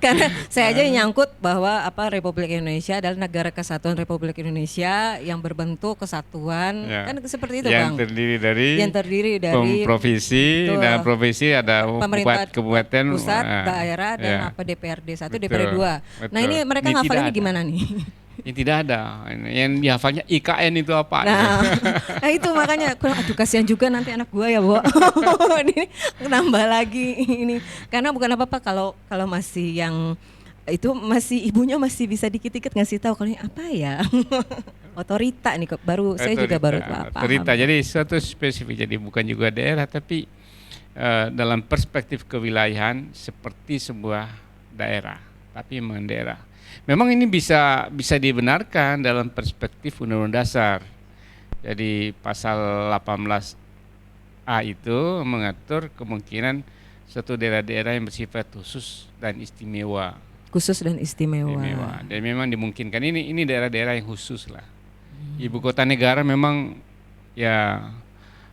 Karena saya aja nyangkut bahwa Republik Indonesia adalah negara kesatuan Republik Indonesia yang berbentuk kesatuan, kan seperti itu Bang. Yang terdiri dari provinsi, dan provinsi ada kabupaten, pusat, daerah, dan DPRD 1, DPRD 2. Nah ini mereka ngafalinnya gimana nih? Ini tidak ada, yang dihafalnya IKN itu apa? Nah itu makanya, aduh kasihan juga nanti anak gua ya Bo. Ini nambah lagi ini, karena bukan apa-apa kalau masih yang itu ibunya masih bisa dikit-dikit ngasih tahu kalau ini apa ya. Otorita nih saya juga baru paham. Otorita, jadi suatu spesifik, jadi bukan juga daerah, tapi dalam perspektif kewilayahan seperti sebuah daerah, tapi memang daerah. Memang ini bisa dibenarkan dalam perspektif Undang-Undang Dasar. Jadi pasal 18A itu mengatur kemungkinan suatu daerah-daerah yang bersifat khusus dan istimewa. Dan memang dimungkinkan ini daerah-daerah yang khusus lah. Ibu kota negara memang ya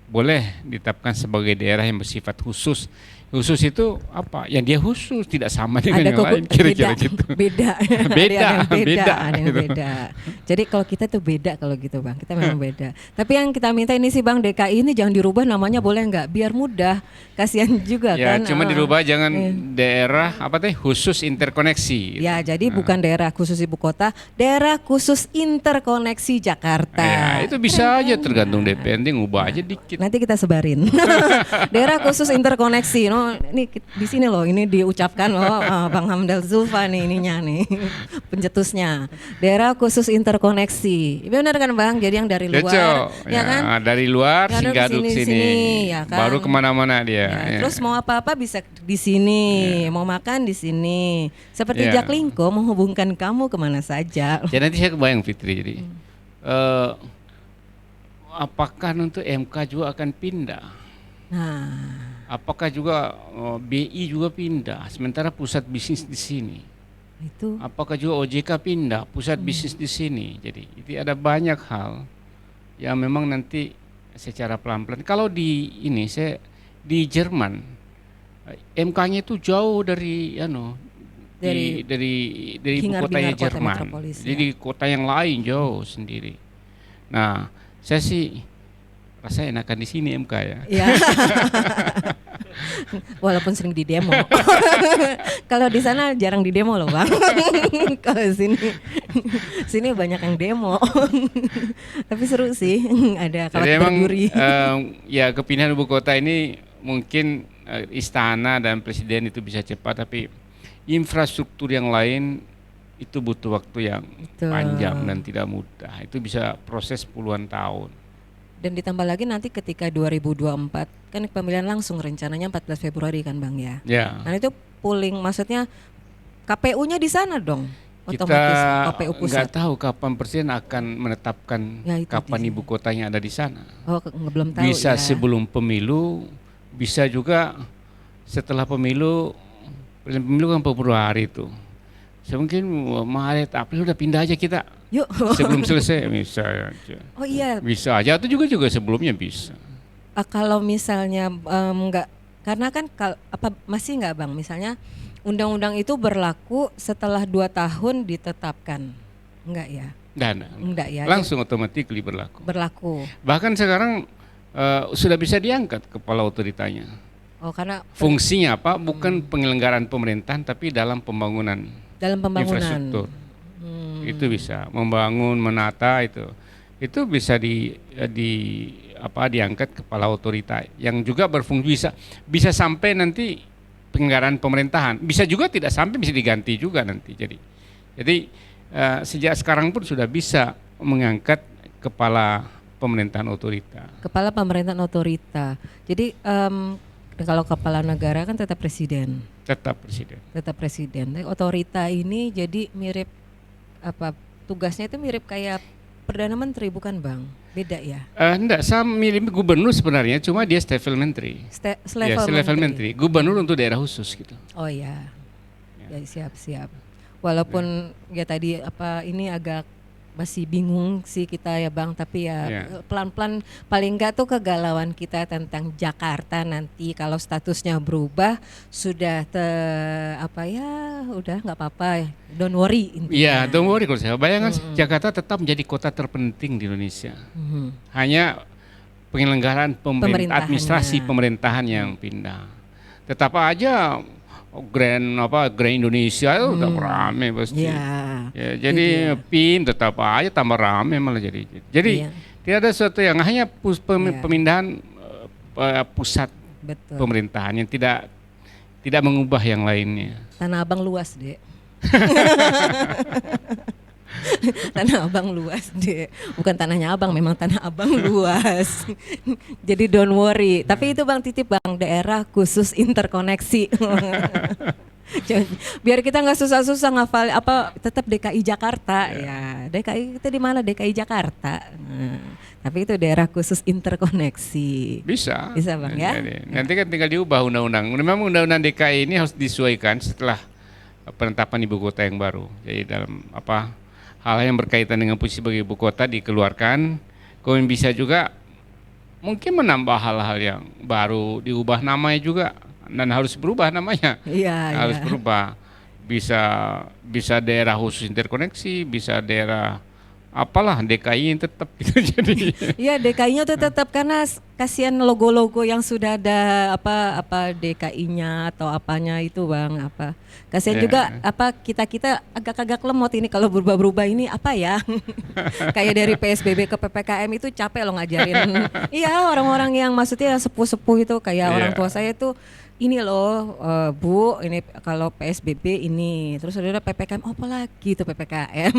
boleh ditetapkan sebagai daerah yang bersifat khusus. Khusus itu apa? Yang dia khusus, tidak sama dengan yang lain, kira-kira gitu. Beda. Ada yang gitu. beda. Jadi kalau kita tuh beda kalau gitu Bang, kita memang beda. Tapi yang kita minta ini sih Bang, DKI ini jangan dirubah namanya, boleh nggak? Biar mudah, kasihan juga kan. Ya cuma dirubah jangan daerah khusus interkoneksi. Ya jadi bukan daerah khusus ibu kota, daerah khusus interkoneksi Jakarta. Ya itu bisa aja tergantung DPRD, ngubah aja dikit. Nanti kita sebarin. Daerah khusus interkoneksi, Oh, ini di sini loh, ini diucapkan loh Bang Hamdal Zulfa nih ininya nih pencetusnya. Daerah khusus interkoneksi. Benar kan Bang? Jadi yang dari luar, Cocok. ya kan? Dari luar Ya, singgah dari dulu sini, sini, ya kan? baru kemana-mana dia. Ya, Ya. terus mau apa-apa bisa di sini, mau makan di sini. Seperti Ya. Jaklingko menghubungkan kamu kemana saja. Ya nanti saya kebayang Fitri, jadi apakah untuk MK juga akan pindah? Nah, Apakah juga BI juga pindah? Sementara pusat bisnis di sini. itu Apakah juga OJK pindah? Pusat bisnis di sini. Jadi itu ada banyak hal yang memang nanti secara pelan-pelan. Kalau di ini saya di Jerman MK-nya itu jauh dari dari ibu kotanya hingar-bingar kota Jerman. metropolis, ya. Jadi kota yang lain jauh sendiri. Nah, saya sih rasa enakan di sini MK ya. ya. Walaupun sering di demo. Kalau di sana jarang di demo loh Bang. Kalau sini banyak yang demo. Tapi seru sih, ada Jadi kawat emang berduri. ya kepindahan ibu kota ini mungkin istana dan presiden itu bisa cepat, tapi infrastruktur yang lain itu butuh waktu yang Betul. panjang dan tidak mudah. Itu bisa proses puluhan tahun. Dan ditambah lagi nanti ketika 2024 kan pemilihan langsung rencananya 14 Februari kan Bang ya. Ya. Nah itu polling maksudnya KPU-nya di sana dong. Kita Otomatis KPU nggak pusat. tahu kapan presiden akan menetapkan Ya, itu kapan dia. ibu kotanya ada di sana. Oh, belum tahu Bisa ya. sebelum pemilu, bisa juga setelah pemilu. Presiden pemilu kan Februari itu. Mungkin Maret, April udah pindah aja kita. Yuk. Sebelum selesai bisa aja. Oh iya, Bisa aja, atau juga sebelumnya bisa. kalau misalnya enggak, karena kan masih enggak Bang, misalnya undang-undang itu berlaku setelah 2 tahun ditetapkan, enggak ya? Dan Enggak ya? langsung otomatis berlaku. Berlaku. Bahkan sekarang sudah bisa diangkat kepala otoritanya. Oh karena Fungsinya apa? Bukan penyelenggaraan pemerintahan, tapi dalam pembangunan dalam pembangunan. infrastruktur. Itu bisa membangun, menata itu bisa diangkat kepala otorita yang juga berfungsi bisa sampai nanti penyelenggaraan pemerintahan, bisa juga tidak sampai, bisa diganti juga nanti. Jadi sejak sekarang pun sudah bisa mengangkat kepala pemerintahan otorita. Kepala pemerintahan otorita. Jadi kalau kepala negara kan tetap presiden. Tetap presiden. Tetap presiden. Tapi otorita ini jadi mirip tugasnya itu mirip kayak Perdana Menteri bukan Bang? Beda ya? Enggak, sama mirip gubernur sebenarnya, cuma dia level menteri. Level menteri. Gubernur untuk daerah khusus gitu. Oh ya. Ya siap. Walaupun ya tadi ini agak masih bingung sih kita ya Bang, tapi ya pelan-pelan paling enggak tuh kegalauan kita tentang Jakarta nanti kalau statusnya berubah sudah udah nggak apa-apa, don't worry intinya. Iya, don't worry kalau saya. Bayangkan Jakarta tetap menjadi kota terpenting di Indonesia. Hanya penyelenggaraan administrasi pemerintahan yang pindah. Tetap aja Grand Indonesia itu udah rame pasti. Ya, jadi PIN tetap aja tambah rame malah jadi. Jadi tidak ada sesuatu yang hanya pemindahan pusat pemerintahan yang tidak mengubah yang lainnya. Tanah Abang luas, Dek. Tanah Abang luas deh, bukan tanahnya Abang, memang Tanah Abang luas. Jadi don't worry. Tapi itu Bang titip Bang, daerah khusus interkoneksi. Biar kita nggak susah-susah ngafal tetap DKI Jakarta ya. DKI kita di mana? DKI Jakarta. Tapi itu daerah khusus interkoneksi. Bisa Bang ya. Nanti kan tinggal diubah undang-undang. Memang undang-undang DKI ini harus disesuaikan setelah penetapan ibu kota yang baru. Jadi dalam hal yang berkaitan dengan posisi sebagai ibu kota dikeluarkan, kemudian bisa juga mungkin menambah hal-hal yang baru, diubah namanya juga, dan harus berubah namanya. Harus berubah. Bisa daerah khusus interkoneksi, bisa daerah apalah DKI yang tetap gitu jadi. Iya, DKI-nya tuh tetap karena kasihan logo-logo yang sudah ada DKI-nya atau apanya itu Bang Kasihan juga kita agak-agak lemot ini kalau berubah-berubah ini kayak dari PSBB ke PPKM itu capek loh ngajarin. Iya, orang-orang yang maksudnya sepuh-sepuh itu kayak orang tua saya itu ini loh Bu, ini kalau PSBB ini, terus ada PPKM, apa lagi tuh PPKM,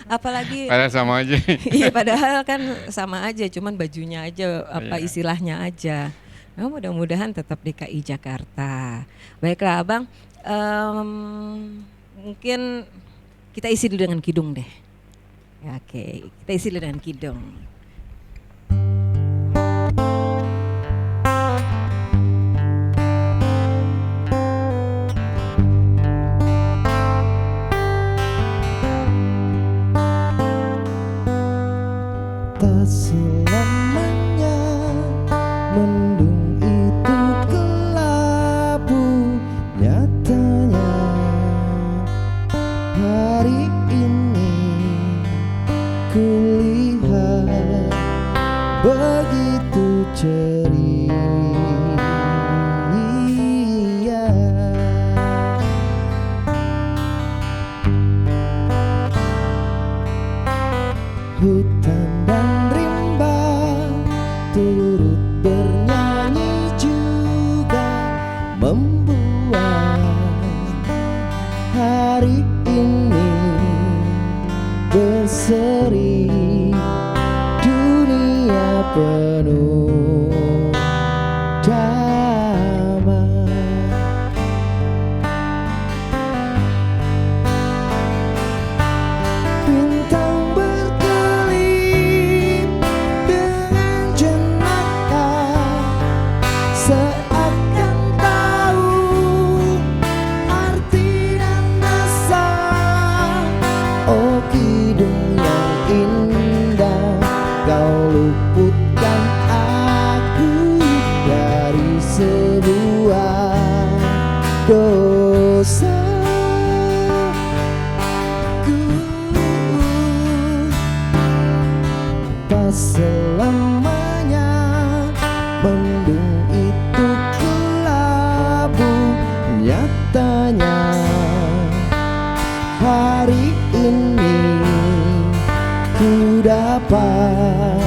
apalagi Padahal sama aja. iya padahal kan sama aja, cuman bajunya aja apa Iya. istilahnya aja. Nah, mudah-mudahan tetap DKI Jakarta. Baiklah Abang, mungkin kita isi dulu dengan kidung deh. Ya, oke, kita isi dulu dengan kidung. Tak selamanya mendung itu kelabu, nyatanya hari ini kulihat begitu ceria. Hutan dan rimba turut bernyanyi juga, membuat hari ini berseri, dunia penuh damai. Bintang berkelip dengan jenaka, seakan tahu arti dan rasa. Oh kidung yang indah, kau luputkan aku dari sebuah dosa. Tak selamanya mendung itu kelabu, nyatanya hari ini ku dapat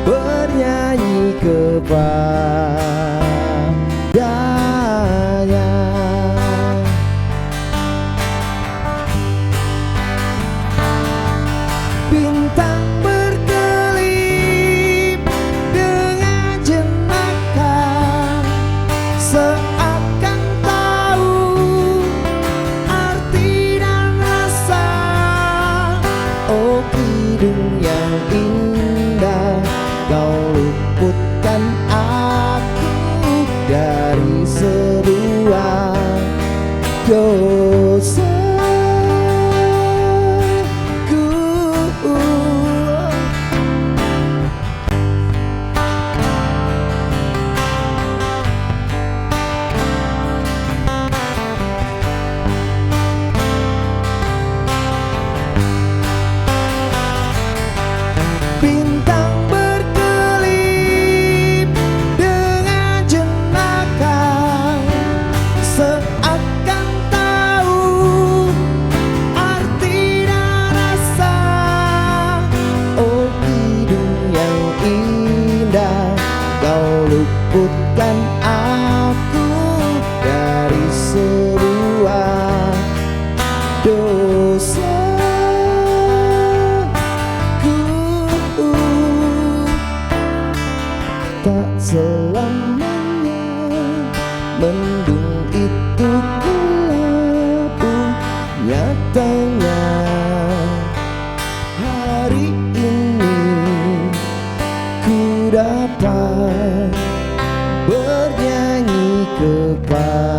bernyanyi kepadanya. Bintang berkelip dengan jenaka, seakan tahu arti dan rasa. Oh kidung yang indah, kau luputkan aku dari sebuah dosa. Bintang berkelip dengan jenaka, seakan tahu arti dan rasa. Oh kidung yang indah, kau luputkan aku dari sebuah dosa. Tak selamanya mendung itu kelabu, nyatanya hari ini ku dapat bernyanyi kepadanya.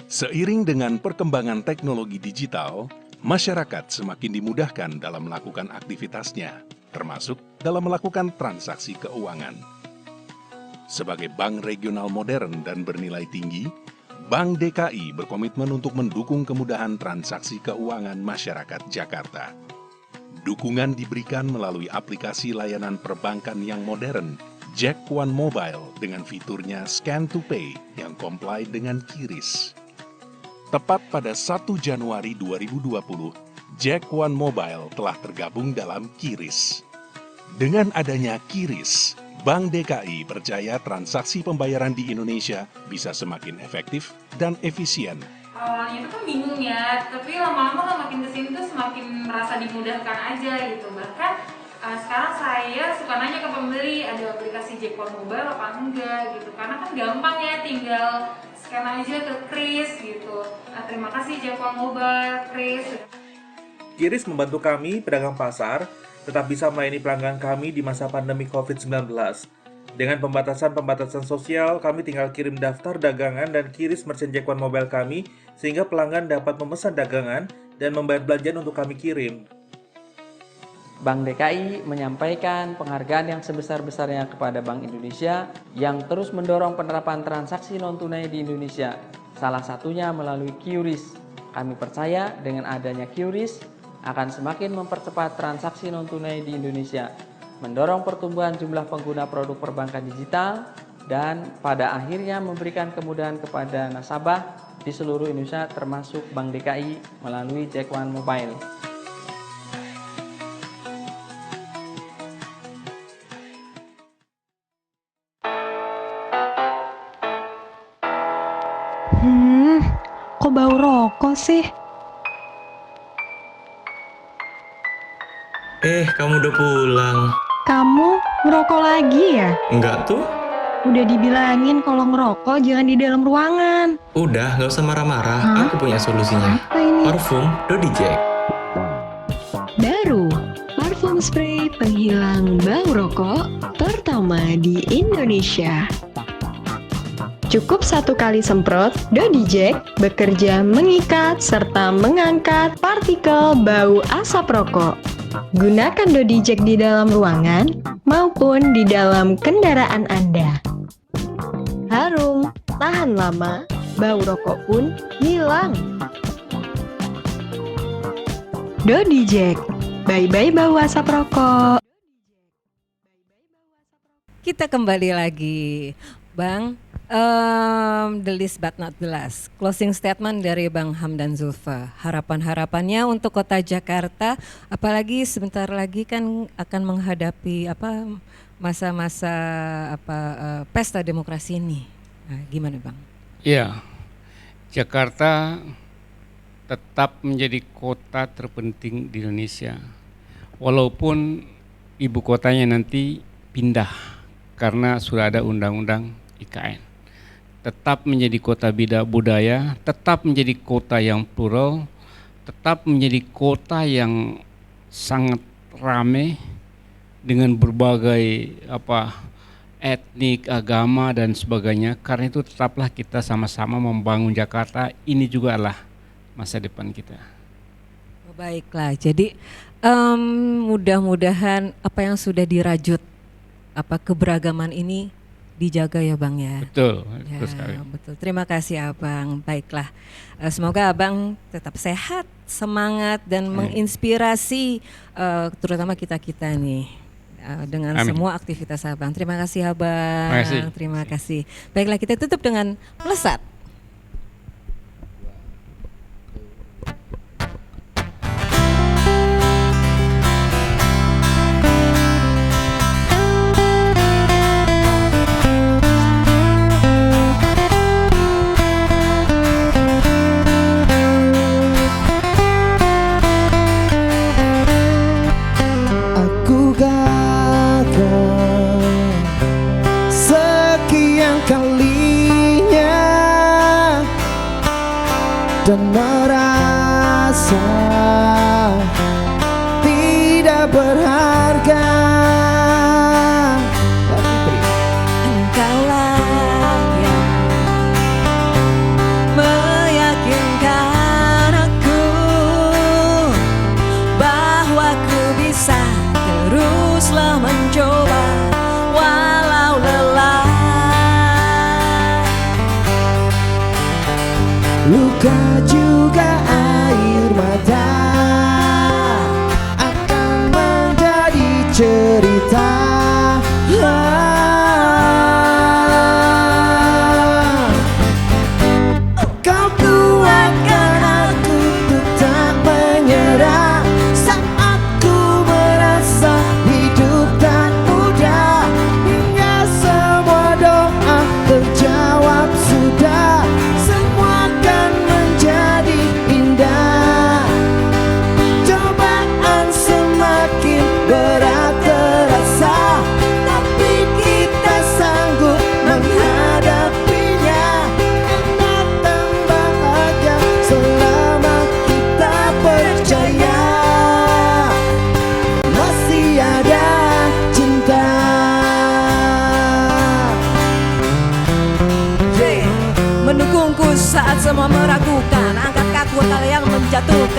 Seiring dengan perkembangan teknologi digital, masyarakat semakin dimudahkan dalam melakukan aktivitasnya, termasuk dalam melakukan transaksi keuangan. Sebagai bank regional modern dan bernilai tinggi, Bank DKI berkomitmen untuk mendukung kemudahan transaksi keuangan masyarakat Jakarta. Dukungan diberikan melalui aplikasi layanan perbankan yang modern Jack One Mobile dengan fiturnya Scan to Pay yang comply dengan QRIS. Tepat pada 1 Januari 2020, Jack One Mobile telah tergabung dalam QRIS. Dengan adanya QRIS, Bank DKI percaya transaksi pembayaran di Indonesia bisa semakin efektif dan efisien. Awalnya itu kan bingung ya, tapi lama-lama makin kesini tuh semakin merasa dimudahkan aja gitu. Bahkan sekarang saya suka nanya ke pembeli, ada aplikasi Jack One Mobile apa enggak gitu. Karena kan gampang ya, tinggal scan aja ke QRIS gitu. Terima kasih Jack One Mobile, QRIS. QRIS membantu kami, pedagang pasar, tetap bisa melayani pelanggan kami di masa pandemi COVID-19. Dengan pembatasan-pembatasan sosial, kami tinggal kirim daftar dagangan dan QRIS merchant Jack One Mobile kami, sehingga pelanggan dapat memesan dagangan dan membayar belanjaan untuk kami kirim. Bank DKI menyampaikan penghargaan yang sebesar-besarnya kepada Bank Indonesia yang terus mendorong penerapan transaksi non-tunai di Indonesia, salah satunya melalui QRIS. Kami percaya dengan adanya QRIS akan semakin mempercepat transaksi non-tunai di Indonesia, mendorong pertumbuhan jumlah pengguna produk perbankan digital, dan pada akhirnya memberikan kemudahan kepada nasabah di seluruh Indonesia termasuk Bank DKI melalui Jack One Mobile. Kok bau rokok sih? Kamu udah pulang? Kamu ngerokok lagi ya? Enggak tuh. Udah dibilangin kalau ngerokok jangan di dalam ruangan. Udah, gak usah marah-marah. Aku punya solusinya. Apa ini? Parfum Dodi Jack. Baru, parfum spray penghilang bau rokok pertama di Indonesia. Cukup 1 kali semprot, Dodi Jack bekerja mengikat serta mengangkat partikel bau asap rokok. Gunakan Dodi Jack di dalam ruangan maupun di dalam kendaraan Anda. Harum, tahan lama, bau rokok pun hilang. Dodi Jack, bye-bye bau asap rokok. Kita kembali lagi, Bang. The list but not the last. Closing statement dari Bang Hamdan Zulfa. Harapan-harapannya untuk Kota Jakarta, apalagi sebentar lagi kan akan menghadapi masa-masa pesta demokrasi ini. Nah, gimana Bang? Iya, Jakarta tetap menjadi kota terpenting di Indonesia. Walaupun ibu kotanya nanti pindah karena sudah ada undang-undang IKN. Tetap menjadi kota budaya, tetap menjadi kota yang plural, tetap menjadi kota yang sangat ramai dengan berbagai etnik, agama dan sebagainya. Karena itu tetaplah kita sama-sama membangun Jakarta. Ini juga adalah masa depan kita. Baiklah, jadi mudah-mudahan apa yang sudah dirajut, keberagaman ini dijaga ya Bang ya. Betul, ya, betul sekali. Betul. Terima kasih Abang. Baiklah, semoga Abang tetap sehat, semangat dan menginspirasi terutama kita-kita nih dengan Amin. semua aktivitas Abang. Terima kasih Abang. Terima kasih. Terima kasih. Baiklah, kita tutup dengan melesat. Sekian kalinya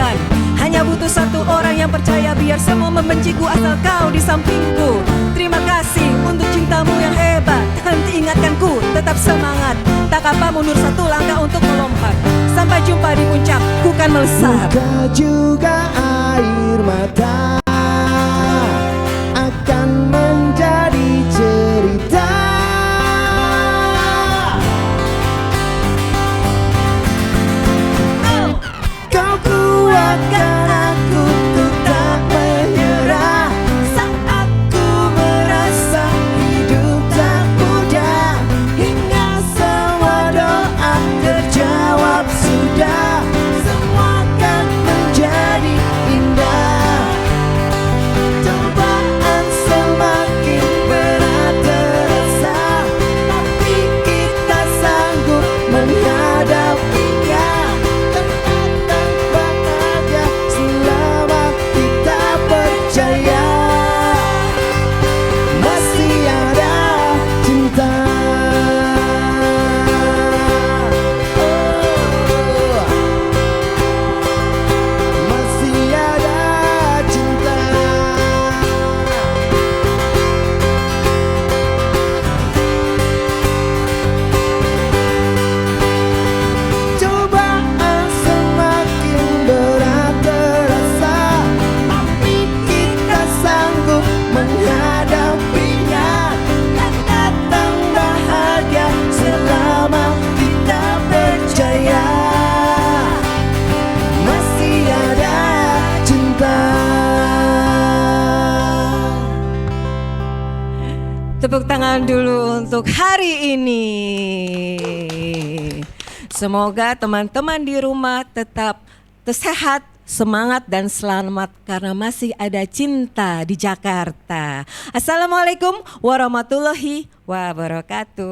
lupakan. Hanya butuh satu orang yang percaya, biar semua membenciku asal kau di sampingku. Terima kasih untuk cintamu yang hebat, henti ingatkanku tetap semangat. Tak apa mundur satu langkah untuk melompat. Sampai jumpa di puncak, ku kan melesat. Luka juga air mata akan menjadi cerita. Kau kuatkan aku untuk tak menyerah. Saat ku merasa hidup tak mudah, hingga semua doa terjawab sudah, semua kan menjadi indah. Cobaan semakin berat terasa, tapi kita sanggup menghadapinya. Terkadang bahagia selama kita percaya masih ada cinta. Masih ada cinta. Cobaan semakin berat terasa, tapi kita sanggup menghadapinya. Dan datang bahagia selama kita percaya masih ada cinta. Tepuk tangan dulu untuk hari ini. Semoga teman-teman di rumah tetap sehat, semangat dan selamat karena masih ada cinta di Jakarta. Assalamualaikum warahmatullahi wabarakatuh.